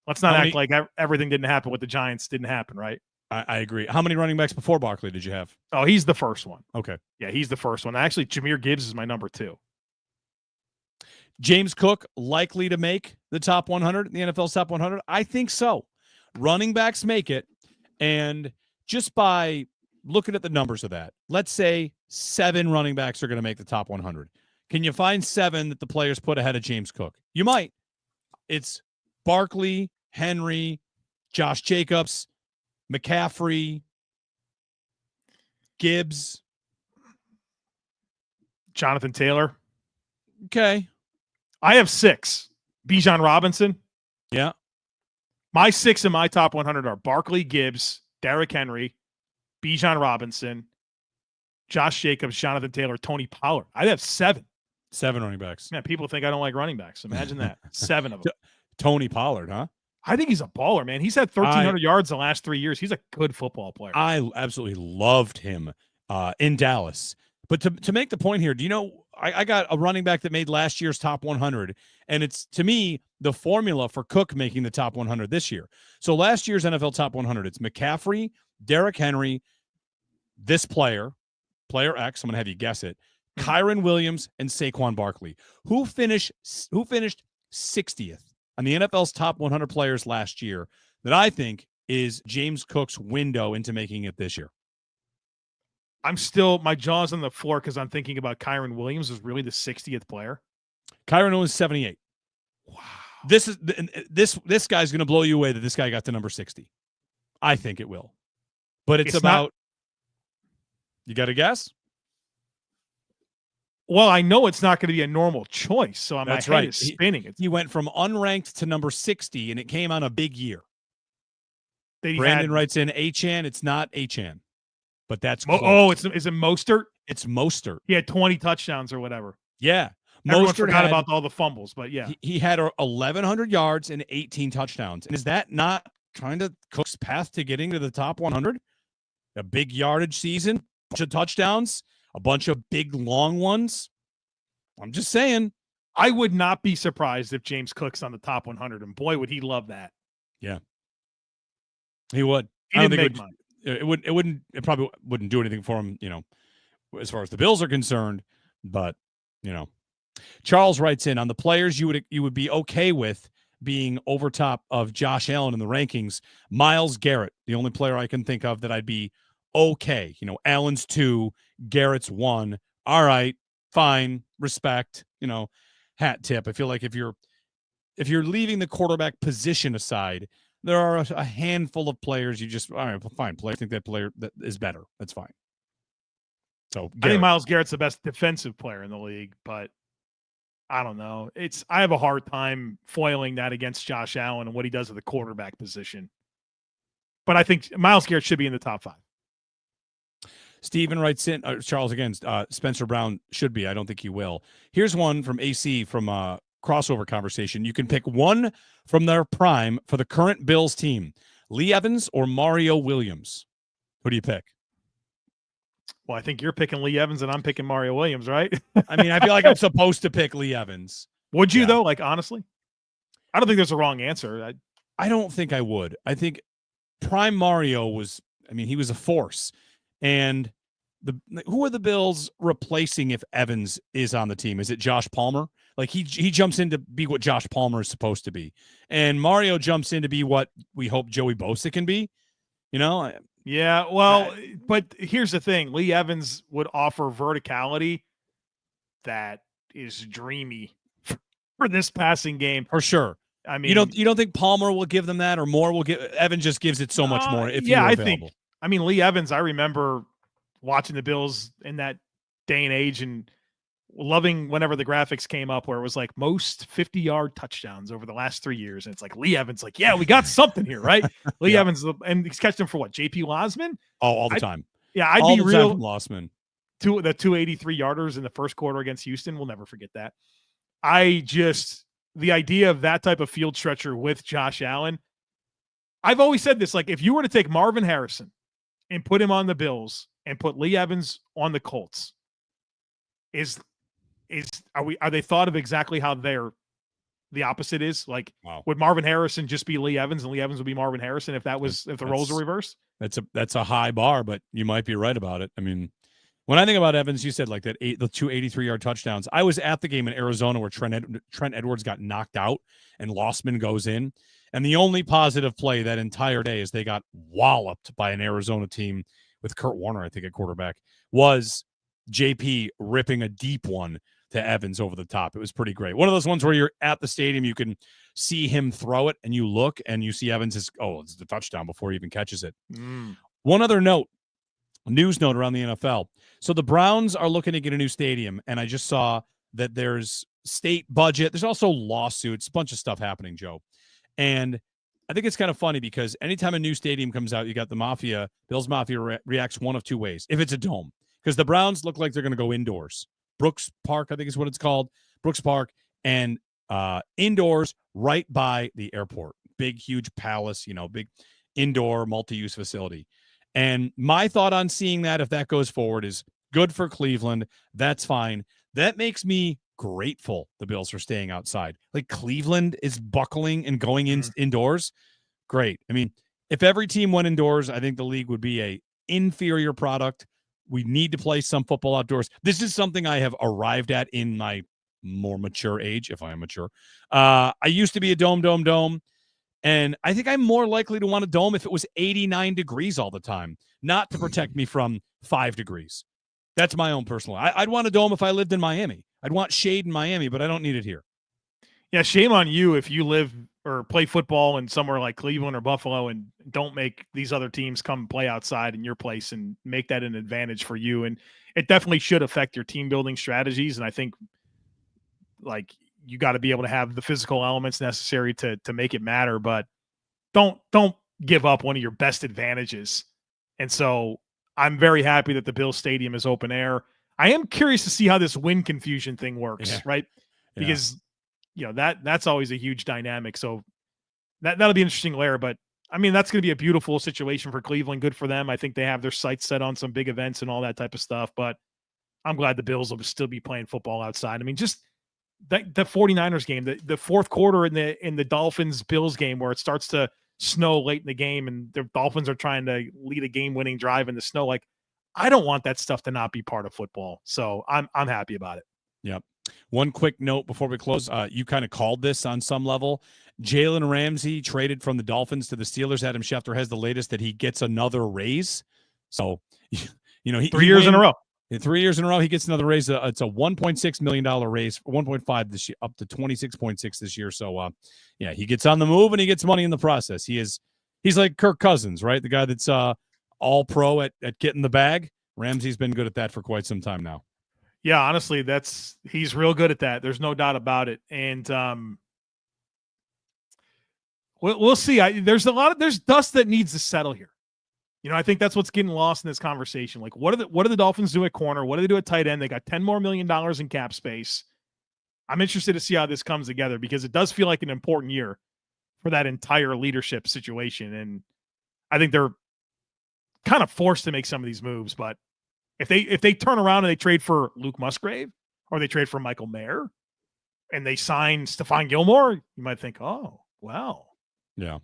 let's not act like everything didn't happen with the Giants didn't happen, right? I agree. How many running backs before Barkley did you have? Oh, he's the first one. Okay. Yeah, he's the first one. Actually, Jahmyr Gibbs is my number 2. James Cook likely to make the top 100, the NFL's top 100? I think so. Running backs make it, and just by looking at the numbers of that, let's say 7 running backs are going to make the top 100. Can you find 7 that the players put ahead of James Cook? You might. It's Barkley, Henry, Josh Jacobs, McCaffrey, Gibbs, Jonathan Taylor. Okay. I have 6. Bijan Robinson. Yeah. My 6 in my top 100 are Barkley, Gibbs, Derrick Henry, Bijan Robinson, Josh Jacobs, Jonathan Taylor, Tony Pollard. I have 7. 7 running backs. Man, people think I don't like running backs. Imagine that. 7 of them. Tony Pollard, huh? I think he's a baller, man. He's had 1,300 yards the last 3 years. He's a good football player. I absolutely loved him in Dallas. But to make the point here, do you know, I got a running back that made last year's top 100, and it's, to me, the formula for Cook making the top 100 this year. So last year's NFL top 100, it's McCaffrey, Derrick Henry, this player X, I'm going to have you guess it, Kyron Williams, and Saquon Barkley. Who finished 60th on the NFL's top 100 players last year that I think is James Cook's window into making it this year? my jaw's on the floor because I'm thinking about Kyron Williams is really the 60th player. Kyron Williams 78. Wow. This guy's going to blow you away that this guy got to number 60. I think it will. But it's about you got to guess? Well, I know it's not going to be a normal choice, so my That's head right. is spinning. He went from unranked to number 60, and it came on a big year. Brandon writes in Achan. It's not Achan, but that's is it Mostert? It's Mostert. He had 20 touchdowns or whatever. Yeah. Everyone forgot about all the fumbles, but yeah. He had 1,100 yards and 18 touchdowns. And is that not kind of Cook's path to getting to the top 100? A big yardage season, a bunch of touchdowns, a bunch of big long ones. I'm just saying. I would not be surprised if James Cook's on the top 100, and boy, would he love that. Yeah. He would. It probably wouldn't do anything for him, as far as the Bills are concerned, but, Charles writes in on the players you would be okay with being over top of Josh Allen in the rankings. Myles Garrett, the only player I can think of that I'd be okay. Allen's 2, Garrett's 1. All right, fine, respect. Hat tip. I feel like if you're leaving the quarterback position aside, there are a handful of players you just all right, fine. I think that player that is better. That's fine. So I think Myles Garrett's the best defensive player in the league, but I don't know. I have a hard time foiling that against Josh Allen and what he does at the quarterback position. But I think Myles Garrett should be in the top 5. Steven writes in, Charles again, Spencer Brown should be. I don't think he will. Here's one from AC from crossover conversation. You can pick one from their prime for the current Bills team, Lee Evans or Mario Williams. Who do you pick? Well, I think you're picking Lee Evans and I'm picking Mario Williams, right? I mean, I feel like I'm supposed to pick Lee Evans. Would you though? Like, honestly, I don't think there's a wrong answer. I don't think I would. I think prime Mario he was a force. And who are the Bills replacing if Evans is on the team? Is it Josh Palmer? Like he jumps in to be what Josh Palmer is supposed to be. And Mario jumps in to be what we hope Joey Bosa can be. Yeah, well, but here's the thing. Lee Evans would offer verticality that is dreamy for this passing game. For sure. I mean, you don't think Palmer will give them that or more will give Evans just gives it so much more if you're available. I think Lee Evans, I remember watching the Bills in that day and age and loving whenever the graphics came up where it was like most 50-yard touchdowns over the last 3 years. And it's like Lee Evans, like, yeah, we got something here, right? Lee Evans, and he's catching them for what? JP Losman? Oh, all the time. Yeah, I'd be real. Losman. The 283 yarders in the first quarter against Houston. We'll never forget that. The idea of that type of field stretcher with Josh Allen, I've always said this, like if you were to take Marvin Harrison and put him on the Bills and put Lee Evans on the Colts, are they thought of exactly how the opposite is? Like, would Marvin Harrison just be Lee Evans and Lee Evans would be Marvin Harrison if the roles were reversed? That's a high bar, but you might be right about it. I mean, when I think about Evans, you said like the 2 83-yard touchdowns. I was at the game in Arizona where Trent Edwards got knocked out and Losman goes in. And the only positive play that entire day is they got walloped by an Arizona team with Kurt Warner, I think, at quarterback, was JP ripping a deep one to Evans over the top. It was pretty great. One of those ones where you're at the stadium, you can see him throw it, and you look, and you see Evans it's the touchdown before he even catches it. One other news note around the NFL. So the Browns are looking to get a new stadium, and I just saw that there's state budget. There's also lawsuits, a bunch of stuff happening, Joe. And I think it's kind of funny because anytime a new stadium comes out, you got the Mafia, Bills Mafia reacts one of two ways. If it's a dome, because the Browns look like they're going to go indoors. Brooks Park, I think is what it's called. Brooks Park, and indoors right by the airport. Big, huge palace, big indoor multi-use facility. And my thought on seeing that, if that goes forward, is good for Cleveland. That's fine. That makes me grateful the Bills are staying outside. Like Cleveland is buckling and going indoors. Great. I mean, if every team went indoors, I think the league would be a inferior product. We need to play some football outdoors. This is something I have arrived at in my more mature age, if I am mature. I used to be a dome. And I think I'm more likely to want a dome if it was 89 degrees all the time, not to protect me from 5 degrees. That's my own personal. I'd want a dome if I lived in Miami. I'd want shade in Miami, but I don't need it here. Yeah, shame on you if you live or play football in somewhere like Cleveland or Buffalo and don't make these other teams come play outside in your place and make that an advantage for you. And it definitely should affect your team building strategies. And I think like you got to be able to have the physical elements necessary to make it matter, but don't give up one of your best advantages. And so I'm very happy that the Bills Stadium is open air. I am curious to see how this wind confusion thing works, right? Because that's always a huge dynamic. So that'll be an interesting layer, but I mean, that's going to be a beautiful situation for Cleveland. Good for them. I think they have their sights set on some big events and all that type of stuff, but I'm glad the Bills will still be playing football outside. I mean, just the 49ers game, the fourth quarter in the Dolphins Bills game where it starts to snow late in the game and the Dolphins are trying to lead a game-winning drive in the snow. Like, I don't want that stuff to not be part of football. So I'm happy about it. Yep. One quick note before we close. You kind of called this on some level. Jalen Ramsey traded from the Dolphins to the Steelers. Adam Schefter has the latest that he gets another raise. So, 3 years in a row. In 3 years in a row, he gets another raise. It's a $1.6 million raise, 1.5 this year, up to 26.6 this year. So, he gets on the move and he gets money in the process. He's like Kirk Cousins, right? The guy that's all pro at getting the bag. Ramsey's been good at that for quite some time now. Yeah, honestly, he's real good at that. There's no doubt about it. And we'll see. There's dust that needs to settle here. I think that's what's getting lost in this conversation. Like, what do the Dolphins do at corner? What do they do at tight end? They got $10 more million in cap space. I'm interested to see how this comes together because it does feel like an important year for that entire leadership situation. And I think they're kind of forced to make some of these moves, but if they turn around and they trade for Luke Musgrave or they trade for Michael Mayer and they sign Stephon Gilmore, you might think, oh, wow. Yeah.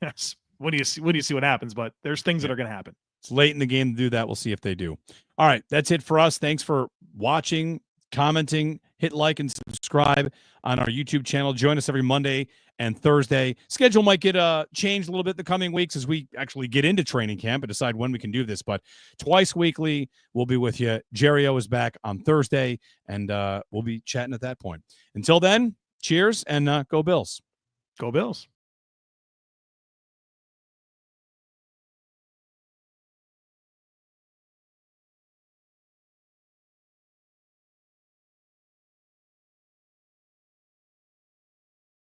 Yes. When do you see what happens? But there's things that are going to happen. It's late in the game to do that. We'll see if they do. All right. That's it for us. Thanks for watching, commenting, hit like and subscribe on our YouTube channel. Join us every Monday and Thursday. Schedule might get changed a little bit the coming weeks as we actually get into training camp and decide when we can do this. But twice weekly, we'll be with you. Jerry O is back on Thursday, and we'll be chatting at that point. Until then, cheers and go Bills. Go Bills.